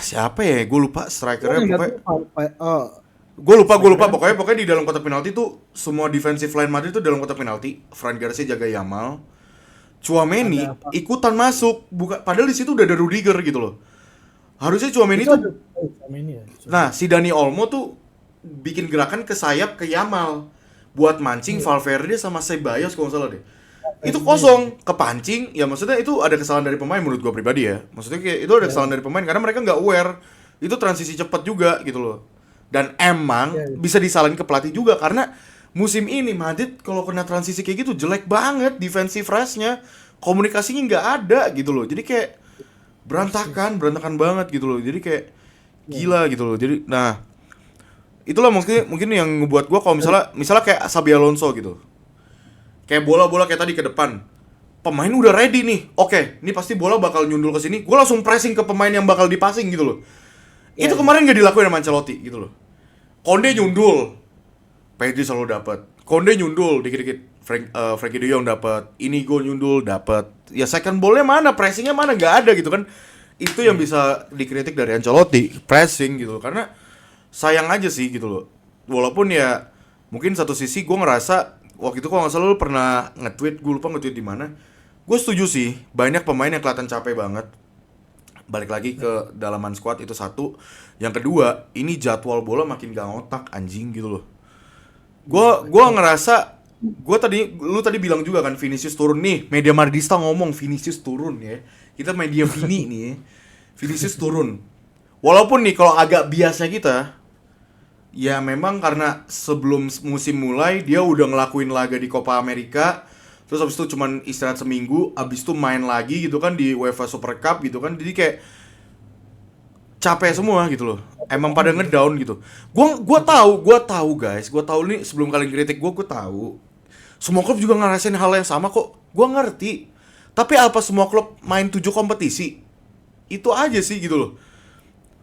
siapa ya? Gue lupa strikernya yang pokoknya. datang oh, Gue lupa pokoknya di dalam kotak penalti tuh semua defensive line Madrid tuh dalam kotak penalti. Fran Garcia jaga Yamal. Tchouaméni ada apa? ikutan masuk, padahal di situ udah ada Rudiger gitu loh. Harusnya Tchouaméni Itu tuh, ada sama ini ya. nah si Dani Olmo tuh bikin gerakan ke sayap ke Yamal buat mancing Valverde sama Ceballos kalau nggak salah deh. Itu kosong, kepancing. Ya maksudnya itu ada kesalahan dari pemain menurut gua pribadi ya. Maksudnya kayak itu ada kesalahan dari pemain karena mereka nggak aware. Itu transisi cepat juga gitu loh. Dan emang bisa disalahin ke pelatih juga karena musim ini Madrid kalau kena transisi kayak gitu jelek banget defensive rush-nya. Komunikasinya nggak ada gitu loh. Jadi kayak berantakan banget gitu loh. Jadi kayak gila gitu loh. Jadi nah, itulah mungkin yang ngebuat gua kalau misalnya kayak Xabi Alonso gitu. Kayak bola-bola kayak tadi ke depan. Pemain udah ready nih. Oke, ini pasti bola bakal nyundul ke sini. Gua langsung pressing ke pemain yang bakal dipassing gitu loh. Itu kemarin nggak dilakuin sama Ancelotti gitu loh. Konde nyundul, Pedri selalu dapat. Konde nyundul dikit-dikit, Frankie De Jong dapat. Inigo nyundul dapat. Ya second ball-nya mana, pressing-nya mana, nggak ada gitu kan. Itu yang bisa dikritik dari Ancelotti, pressing gitu. Karena sayang aja sih gitu loh. Walaupun ya mungkin satu sisi gue ngerasa waktu itu kalau nggak salah lu pernah nge-tweet, gue lupa nge-tweet di mana. Gue setuju sih, banyak pemain yang kelihatan capek banget. Balik lagi ke dalaman squad itu satu. Yang kedua, ini jadwal bola makin gak ngotak anjing gitu loh. Gua ngerasa lu tadi bilang juga kan Vinicius turun nih. Media Madridista ngomong Vinicius turun ya. Kita media Vini nih ya. Vinicius turun. Walaupun nih kalau agak biasnya kita, ya memang karena sebelum musim mulai dia udah ngelakuin laga di Copa America. Terus habis itu cuman istirahat seminggu, habis itu main lagi gitu kan di UEFA Super Cup gitu kan. Jadi kayak capek semua gitu loh. Emang pada ngedown gitu. Gua tahu guys, gua tahu nih sebelum kalian kritik gua tahu. Semua klub juga ngerasain hal yang sama kok. Gua ngerti. Tapi apa semua klub main 7 kompetisi? Itu aja sih gitu loh.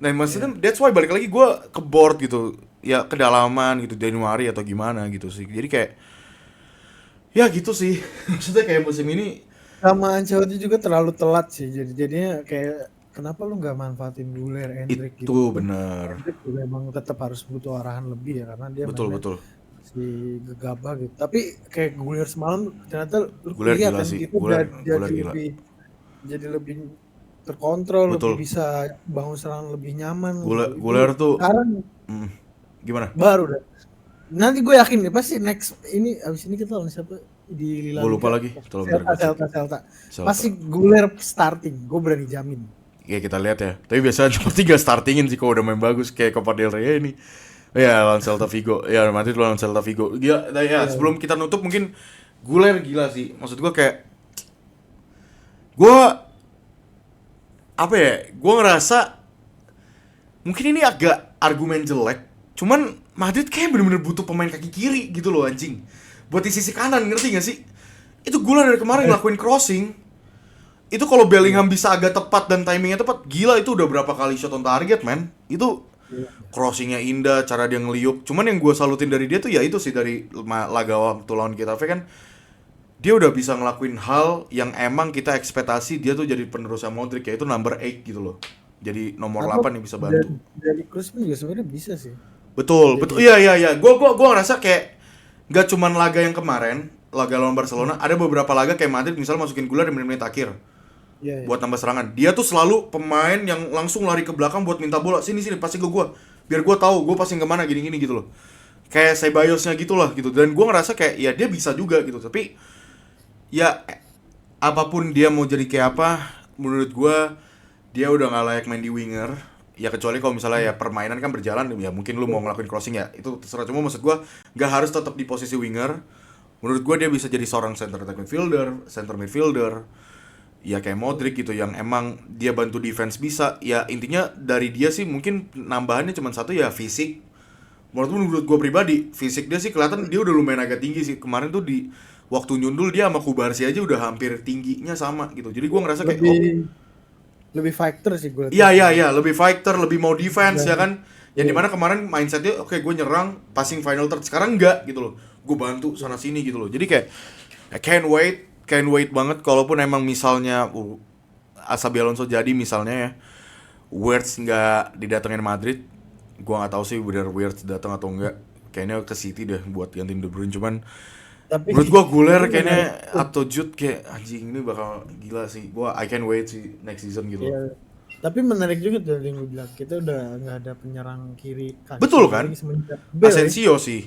Nah, maksudnya that's why balik lagi gua ke board gitu. Ya kedalaman gitu Januari atau gimana gitu sih. Jadi kayak ya gitu sih. Maksudnya kayak musim ini Sama Ancelotti juga terlalu telat sih. Jadinya kayak kenapa lu nggak manfaatin Güler, Endrick gitu. itu Walaupun bener. Endrick juga emang tetap harus butuh arahan lebih ya karena dia Betul mainnya betul. si gegabah gitu. Tapi kayak Güler semalam ternyata lu Guler lihat gila kan sih. kita Guler gila. jadi lebih terkontrol, lebih Betul. bisa bangun serangan lebih nyaman gitu. Itu Guler tuh sekarang mm, gimana? baru dah. Nanti gue yakin nih pasti next ini abis ini kita lawan siapa di La Gue lupa Liga? lagi. Tolong bentar gue cek. Celta. Celta. Pasti Güler starting, gue berani jamin. Ya kita lihat ya. Tapi biasanya cuma 3 startingin sih kalau udah main bagus kayak Copa del Rey ini. Ya lawan Celta Vigo. Ya nanti lawan Celta Vigo. Gila, nah, ya sebelum kita nutup mungkin Guler gila sih. Maksud gue kayak gue apa ya? Gue ngerasa mungkin ini agak argumen jelek. Cuman Madrid kayak bener-bener butuh pemain kaki kiri gitu loh anjing. Buat di sisi kanan ngerti gak sih? Itu Guler dari kemarin ngelakuin crossing. Itu kalau Bellingham bisa agak tepat dan timingnya tepat, gila itu udah berapa kali shot on target, man. Itu crossingnya indah, cara dia ngeliuk. Cuman yang gue salutin dari dia tuh ya itu sih dari laga waktu lawan Getafe kan, dia udah bisa ngelakuin hal yang emang kita ekspektasi dia tuh jadi penerusnya Modric, yaitu number 8 gitu loh. Jadi nomor Atau 8 yang bisa bantu. dari Cruz pun juga sebenarnya bisa sih. Betul, Jadi betul. Iya. Gua ngerasa kayak gak cuman laga yang kemarin, laga lawan Barcelona, ada beberapa laga kayak Madrid misal masukin Gula di menit-menit akhir iya. buat tambah serangan. Dia tuh selalu pemain yang langsung lari ke belakang buat minta bola. Sini passing ke gua. Biar gua tahu gua passing kemana gini-gini gitu loh. Kayak Ceballos-nya gitu lah gitu. Dan gua ngerasa kayak ya dia bisa juga gitu. Tapi ya apapun dia mau jadi kayak apa, menurut gua dia udah nggak layak main di winger. Ya kecuali kalau misalnya ya permainan kan berjalan, ya mungkin lu mau ngelakuin crossing ya itu terserah. Cuma maksud gua nggak harus tetap di posisi winger. Menurut gua dia bisa jadi seorang center attack midfielder, center midfielder. Ya kayak Modric gitu yang emang dia bantu defense bisa. Ya intinya dari dia sih mungkin nambahannya cuma satu ya fisik. Menurut gue pribadi fisik dia sih kelihatan dia udah lumayan agak tinggi sih. Kemarin tuh di waktu nyundul dia sama Kubarsi aja udah hampir tingginya sama gitu. Jadi gue ngerasa kayak oh Lebih fighter sih gue iya lebih fighter, lebih mau defense ya Dan kan. Yang dimana kemarin mindsetnya oke gue nyerang passing final third, sekarang enggak gitu loh. Gue bantu sana sini gitu loh. Jadi kayak I can't wait banget kalaupun emang misalnya Xabi Alonso jadi misalnya ya Wirtz nggak didatengin Madrid. Gua nggak tahu sih bener Wirtz datang atau enggak. Kayaknya ke City deh buat gantiin De Bruyne. Cuman tapi menurut gua Guler tapi kayaknya menarik atau Jude kayak anjing ini bakal gila sih. Gua I can't wait sih next season gitu loh. ya. Tapi menarik juga tuh yang gue bilang kita udah nggak ada penyerang kaki Betul kiri lagi kan? semenjak Bale ya. Asensio sih.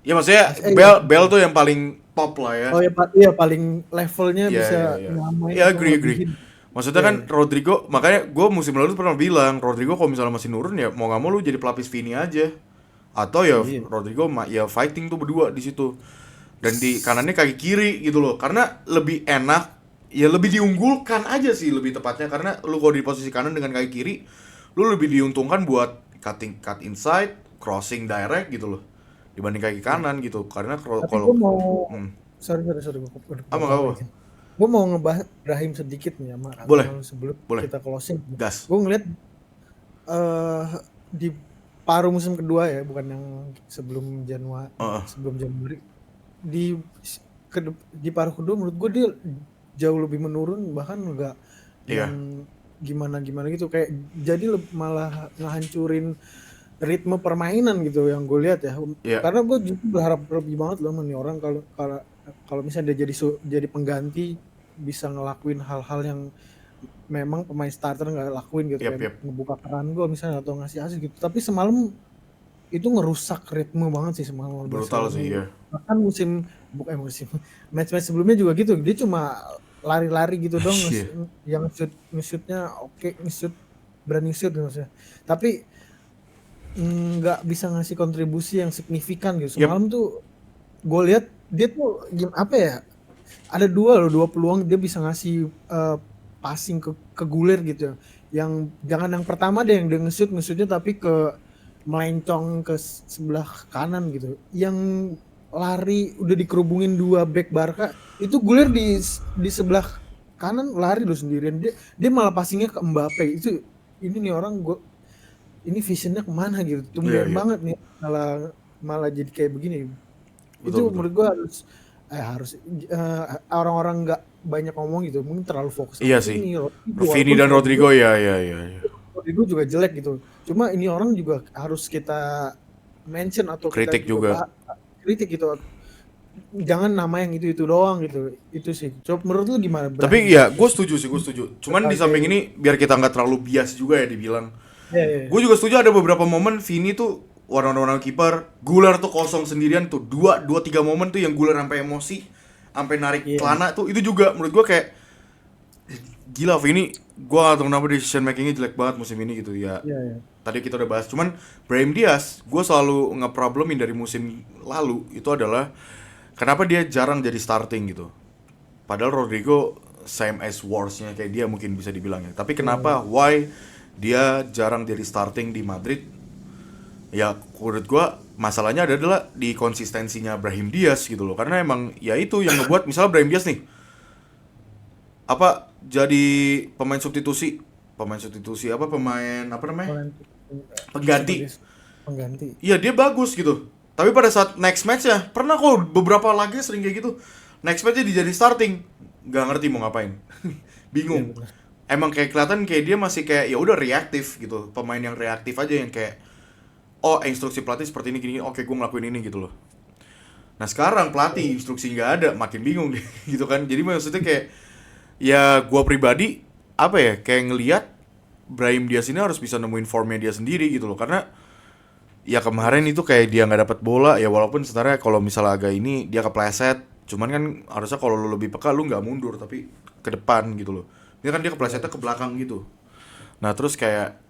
Ya maksudnya Iya. Bell tuh yang paling top lah ya. Oh ya iya paling levelnya bisa Iya. nyamain Ya atau agree. lebihin. Maksudnya Iya. kan Rodrigo, makanya gue musim lalu tuh pernah bilang Rodrigo kalau misalnya masih nurun ya mau nggak mau lu jadi pelapis Vini aja. Atau ya Iya. Rodrigo ya fighting tuh berdua di situ. Dan di kanannya kaki kiri gitu loh. Karena lebih enak, ya lebih diunggulkan aja sih lebih tepatnya karena lu kalau di posisi kanan dengan kaki kiri, lu lebih diuntungkan buat cut inside, crossing direct gitu loh. Dibanding kaki kanan gitu. Karena Tapi kalau gue mau hmm, sorry gue apa enggak apa? gue mau ngebahas Brahim sedikit nih sama Boleh, sebelum boleh. kita closing. Gas. Gue ngeliat eh di paruh musim kedua ya, bukan yang Heeh. sebelum Januari. Di di paruh kedua menurut gue dia jauh lebih menurun, bahkan nggak Iya. yang gimana gitu, kayak jadi malah ngehancurin ritme permainan gitu yang gue lihat ya. Iya. Karena gue juga berharap lebih banget loh nih orang kalau kalau misalnya dia jadi pengganti bisa ngelakuin hal-hal yang memang pemain starter nggak lakuin gitu, Yap, kayak yap. ngebuka keran gol misalnya atau ngasih asis gitu. Tapi semalam itu ngerusak ritme banget sih semalam Brutal Barcelona sih itu. ya. Bahkan musim match-match sebelumnya juga gitu. Dia cuma lari-lari gitu dong Iya. yang nge-shootnya oke, berani shoot gitu maksudnya. Tapi nggak bisa ngasih kontribusi yang signifikan gitu. Yep. Semalam tuh gue lihat dia tuh game apa ya? Ada dua peluang dia bisa ngasih passing ke Guler gitu. Yang jangan yang pertama deh yang dia nge-shootnya tapi melencong ke sebelah kanan gitu. Yang lari udah dikerubungin dua back Barca, itu Guler di sebelah kanan lari loh sendirian. Dia malah passingnya ke Mbappe. Itu ini nih orang gue ini visionnya kemana gitu, Iya, tumben iya. banget nih malah malah jadi kayak begini. Itu Betul, betul. menurut gua orang-orang nggak banyak ngomong gitu, mungkin terlalu fokus sama Iya sih. Vini, Rodrigo, Vini walaupun dan Rodrigo, ya, ya, ya, ya. Rodrigo juga jelek gitu. Cuma ini orang juga harus kita mention atau kita Kritik juga juga. kritik gitu. Jangan nama yang itu doang gitu. Itu sih. Coba menurut lu gimana Tapi Brahim? ya, gue setuju sih, gue setuju. Cuman di Sebagai samping ini, biar kita nggak terlalu bias juga ya dibilang. ya, ya, ya. Gue juga setuju ada beberapa momen Vini tuh warna-warna kiper, Guler tuh kosong sendirian tuh. Dua, tiga momen tuh yang Guler sampai emosi, sampai narik Iya, celana tuh. Itu juga menurut gue kayak gila Vini. Gue gak tau kenapa decision makingnya jelek banget musim ini gitu ya. iya, iya. Tadi kita udah bahas. Cuman Brahim Diaz, gue selalu nge-problemin dari musim lalu itu adalah kenapa dia jarang jadi starting gitu. Padahal Rodrigo same as Wars-nya kayak dia mungkin bisa dibilang ya. Tapi Iya, kenapa why dia jarang jadi starting di Madrid? Ya menurut gua masalahnya adalah di konsistensinya Brahim Diaz gitu loh. Karena emang ya itu yang ngebuat misalnya Brahim Diaz nih apa jadi pemain substitusi, pemain apa namanya? Volante- sebagai Pengganti. pengganti. Iya dia bagus gitu. Tapi pada saat next match ya pernah kok beberapa lagi sering kayak gitu. Next matchnya dijadi starting, nggak ngerti mau ngapain, Iya bingung. benar. Emang kayak kelihatan kayak dia masih kayak ya udah reaktif gitu, pemain yang reaktif aja yang kayak oh instruksi pelatih seperti ini gini, oke gue ngelakuin ini gitu loh. Nah sekarang pelatih instruksi nggak ada, makin bingung deh gitu kan. Jadi maksudnya kayak ya gue pribadi apa ya kayak ngelihat Brahim Diaz ini harus bisa nemuin formnya dia sendiri gitu loh karena ya kemarin itu kayak dia nggak dapat bola ya walaupun sebenarnya kalau misalnya agak ini dia kepleset cuman kan harusnya kalau lu lebih peka lu nggak mundur tapi ke depan gitu loh ini kan dia keplesetnya ke belakang gitu nah terus kayak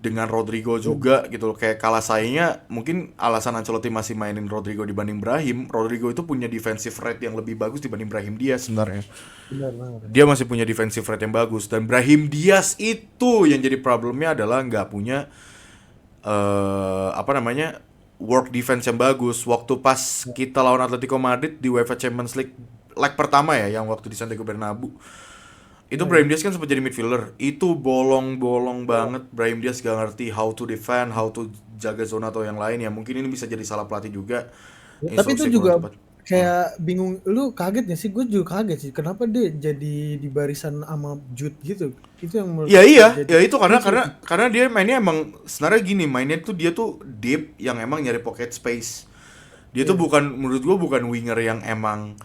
dengan Rodrigo juga gitu loh kayak kalah saingnya mungkin alasan Ancelotti masih mainin Rodrigo dibanding Brahim Rodrigo itu punya defensive rate yang lebih bagus dibanding Brahim Diaz sebenarnya Benar banget. dia masih punya defensive rate yang bagus dan Brahim Diaz itu yang jadi problemnya adalah nggak punya apa namanya work defense yang bagus waktu pas kita lawan Atletico Madrid di UEFA Champions League leg pertama ya yang waktu di Santiago Bernabeu itu Ya, Brahim ya. Diaz kan sempat jadi midfielder itu bolong-bolong banget Brahim Diaz gak ngerti how to defend how to jaga zona atau yang lain ya mungkin ini bisa jadi salah pelatih juga Ya, tapi itu instruksi kurang juga tepat. kayak bingung. Lu kaget gak sih? Gue juga kaget sih. Kenapa dia jadi di barisan sama Jude gitu? Itu yang menurut Ya gue iya, jadi ya itu karena lucu. karena dia mainnya emang sebenarnya gini, mainnya tuh dia tuh deep yang emang nyari pocket space. Dia tuh Iya, bukan menurut gua bukan winger yang emang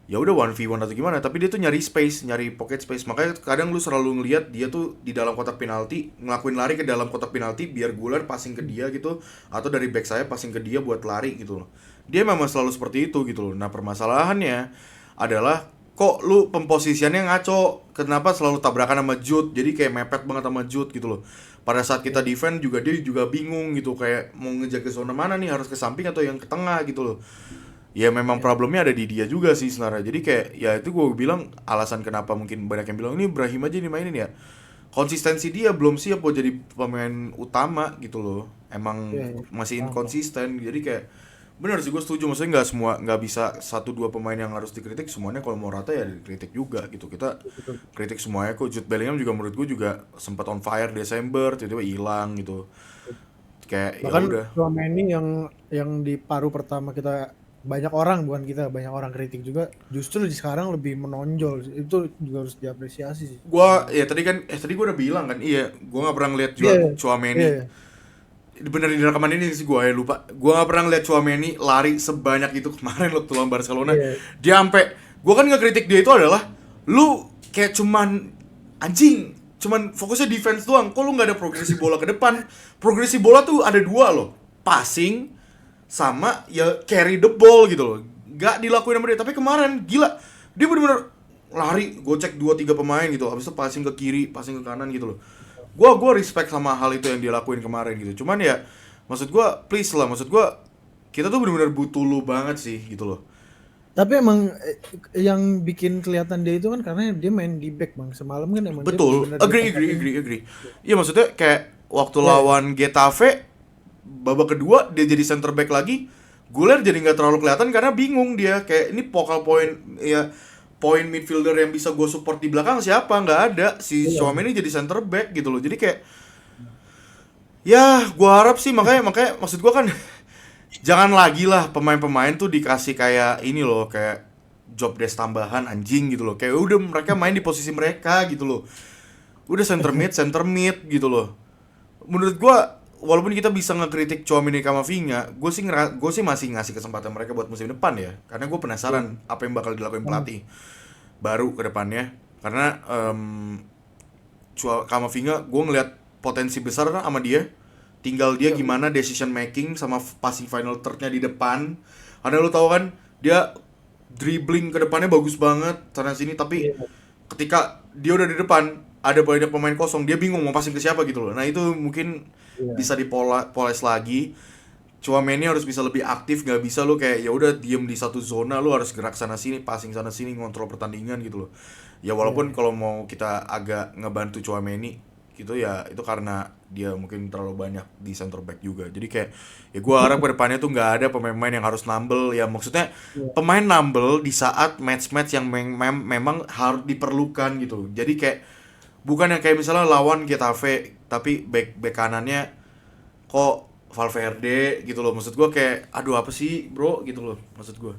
ya udah 1v1 atau gimana, tapi dia tuh nyari space, nyari pocket space. Makanya kadang lu selalu ngelihat dia tuh di dalam kotak penalti, ngelakuin lari ke dalam kotak penalti biar Guler passing ke dia gitu atau dari back saya passing ke dia buat lari gitu loh. Dia memang selalu seperti itu gitu loh. Nah, permasalahannya adalah kok lu pemposisiannya ngaco. Kenapa selalu tabrakan sama Jude? Jadi kayak mepet banget sama Jude gitu loh. Pada saat kita iya, defend juga dia juga bingung gitu kayak mau ngejaga zona mana nih harus ke samping atau yang ke tengah gitu loh. Ya memang iya. problemnya ada di dia juga sih sebenarnya. Jadi kayak ya itu gue bilang alasan kenapa mungkin banyak yang bilang ini Brahim aja dimainin ya. Konsistensi dia belum siap buat jadi pemain utama gitu loh. Emang Iya, iya. masih Paham, paham. inkonsisten. Jadi kayak bener sih gue setuju maksudnya nggak bisa satu dua pemain yang harus dikritik semuanya kalau mau rata ya dikritik juga gitu kita Betul. kritik semuanya kok Jude Bellingham juga menurut gue juga sempat on fire Desember tiba-tiba hilang gitu kayak ya Bahkan udah. Tchouaméni yang di paruh pertama kita banyak orang bukan kita banyak orang kritik juga justru di sekarang lebih menonjol itu juga harus diapresiasi sih. Gua ya tadi gua udah bilang kan iya gua nggak pernah ngeliat Iya, Chouameni iya, bener di rekaman ini sih gua ya lupa gua nggak pernah ngeliat Chouameni lari sebanyak itu kemarin waktu lawan Barcelona iya, dia sampai gua kan ngekritik dia itu adalah lu kayak cuman anjing cuman fokusnya defense doang. Kok lu nggak ada progresi bola ke depan? Progresi bola tuh ada dua loh, passing sama ya carry the ball gitu loh. Gak dilakuin sama dia. Tapi kemarin gila, dia bener-bener lari, gocek 2-3 pemain gitu. Habis itu passing ke kiri, passing ke kanan gitu loh. Gua respect sama hal itu yang dia lakuin kemarin gitu. Cuman ya maksud gua please lah, maksud gua kita tuh bener-bener butuh lu banget sih gitu loh. Tapi emang yang bikin kelihatan dia itu kan karena dia main di back bang. Semalam kan emang Betul, dia agree. Iya maksudnya kayak waktu lawan Getafe babak kedua dia jadi center back lagi, Guler jadi nggak terlalu kelihatan karena bingung dia kayak ini focal point ya, point midfielder yang bisa gue support di belakang siapa, nggak ada, si Tchouaméni jadi center back gitu loh. Jadi kayak ya gue harap sih makanya maksud gue kan jangan lagi lah pemain-pemain tuh dikasih kayak ini loh, kayak job desk tambahan anjing gitu loh. Kayak udah mereka main di posisi mereka gitu loh. Udah center mid gitu loh. Menurut gua walaupun kita bisa ngekritik Tchouaméni Camavinga, gue sih masih ngasih kesempatan mereka buat musim depan ya. Karena gue penasaran apa yang bakal dilakuin pelatih baru ke depannya. Karena Camavinga gue ngeliat potensi besar kan sama dia. Tinggal dia gimana decision making sama passing final third-nya di depan. Karena lu tahu kan dia dribbling ke depannya bagus banget sana sini, tapi ketika dia udah di depan ada banyak pemain kosong, dia bingung mau passing ke siapa gitu loh. Nah itu mungkin bisa dipoles lagi. Tchouaméni harus bisa lebih aktif, nggak bisa lu kayak ya udah diem di satu zona, lu harus gerak sana sini, passing sana sini, ngontrol pertandingan gitu loh. Ya walaupun kalau mau kita agak ngebantu Tchouaméni gitu ya itu karena dia mungkin terlalu banyak di center back juga. Jadi kayak ya gue harap ke depannya tuh nggak ada pemain-pemain yang harus nambel. Ya maksudnya pemain nambel di saat match-match yang memang harus diperlukan gitu. Jadi kayak bukan yang kayak misalnya lawan Getafe tapi back kanannya kok Valverde gitu loh. Maksud gue kayak aduh apa sih bro gitu loh maksud gue.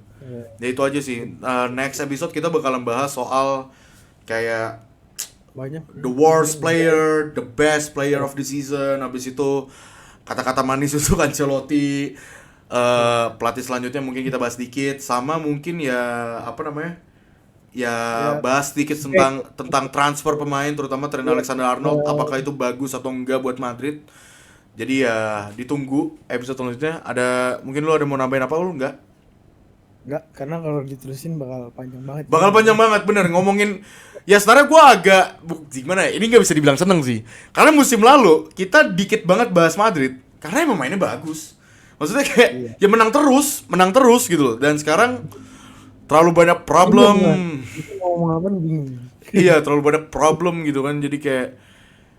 Ya itu aja sih. Next episode kita bakalan bahas soal kayak banyak the worst player, the best player of the season. Habis itu kata-kata manis untuk Ancelotti. Pelatih selanjutnya mungkin kita bahas dikit, sama mungkin ya apa namanya? Ya bahas dikit tentang transfer pemain, terutama Trent Alexander-Arnold, apakah itu bagus atau enggak buat Madrid. Jadi ya ditunggu episode selanjutnya. Ada mungkin lu ada mau nambahin apa lu enggak? Enggak, karena kalau diterusin bakal panjang banget. Bakal panjang banget, bener ngomongin. Ya sebenarnya gue agak gimana ya, ini gak bisa dibilang seneng sih. Karena musim lalu kita dikit banget bahas Madrid karena emang mainnya bagus. Maksudnya kayak ya menang terus gitu loh. Dan sekarang terlalu banyak problem. Mau ngomong apa bingung. Iya, terlalu banyak problem gitu kan. Jadi kayak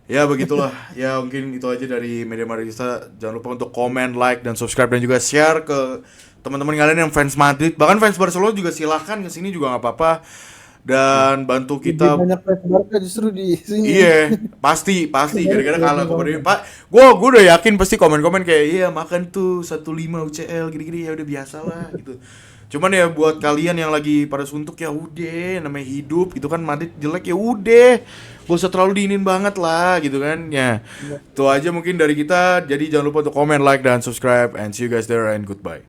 ya begitulah. Ya mungkin itu aja dari Media Madridista. Jangan lupa untuk komen, like, dan subscribe, dan juga share ke teman-teman kalian yang fans Madrid, bahkan fans Barcelona juga silahkan kesini juga nggak apa-apa, dan bantu kita. Banyak fans Barca justru di sini. Iya, pasti gara-gara kalah kemarin Pak. Gue udah yakin pasti komen-komen kayak iya makan tuh 1-5 UCL gini-gini, ya udah biasa lah gitu. Cuman ya buat kalian yang lagi pada suntuk ya udah, namanya hidup gitu kan. Madrid jelek ya udah, gak usah terlalu diinin banget lah gitu kan ya. Itu aja mungkin dari kita. Jadi jangan lupa untuk komen, like, dan subscribe, and see you guys there, and goodbye.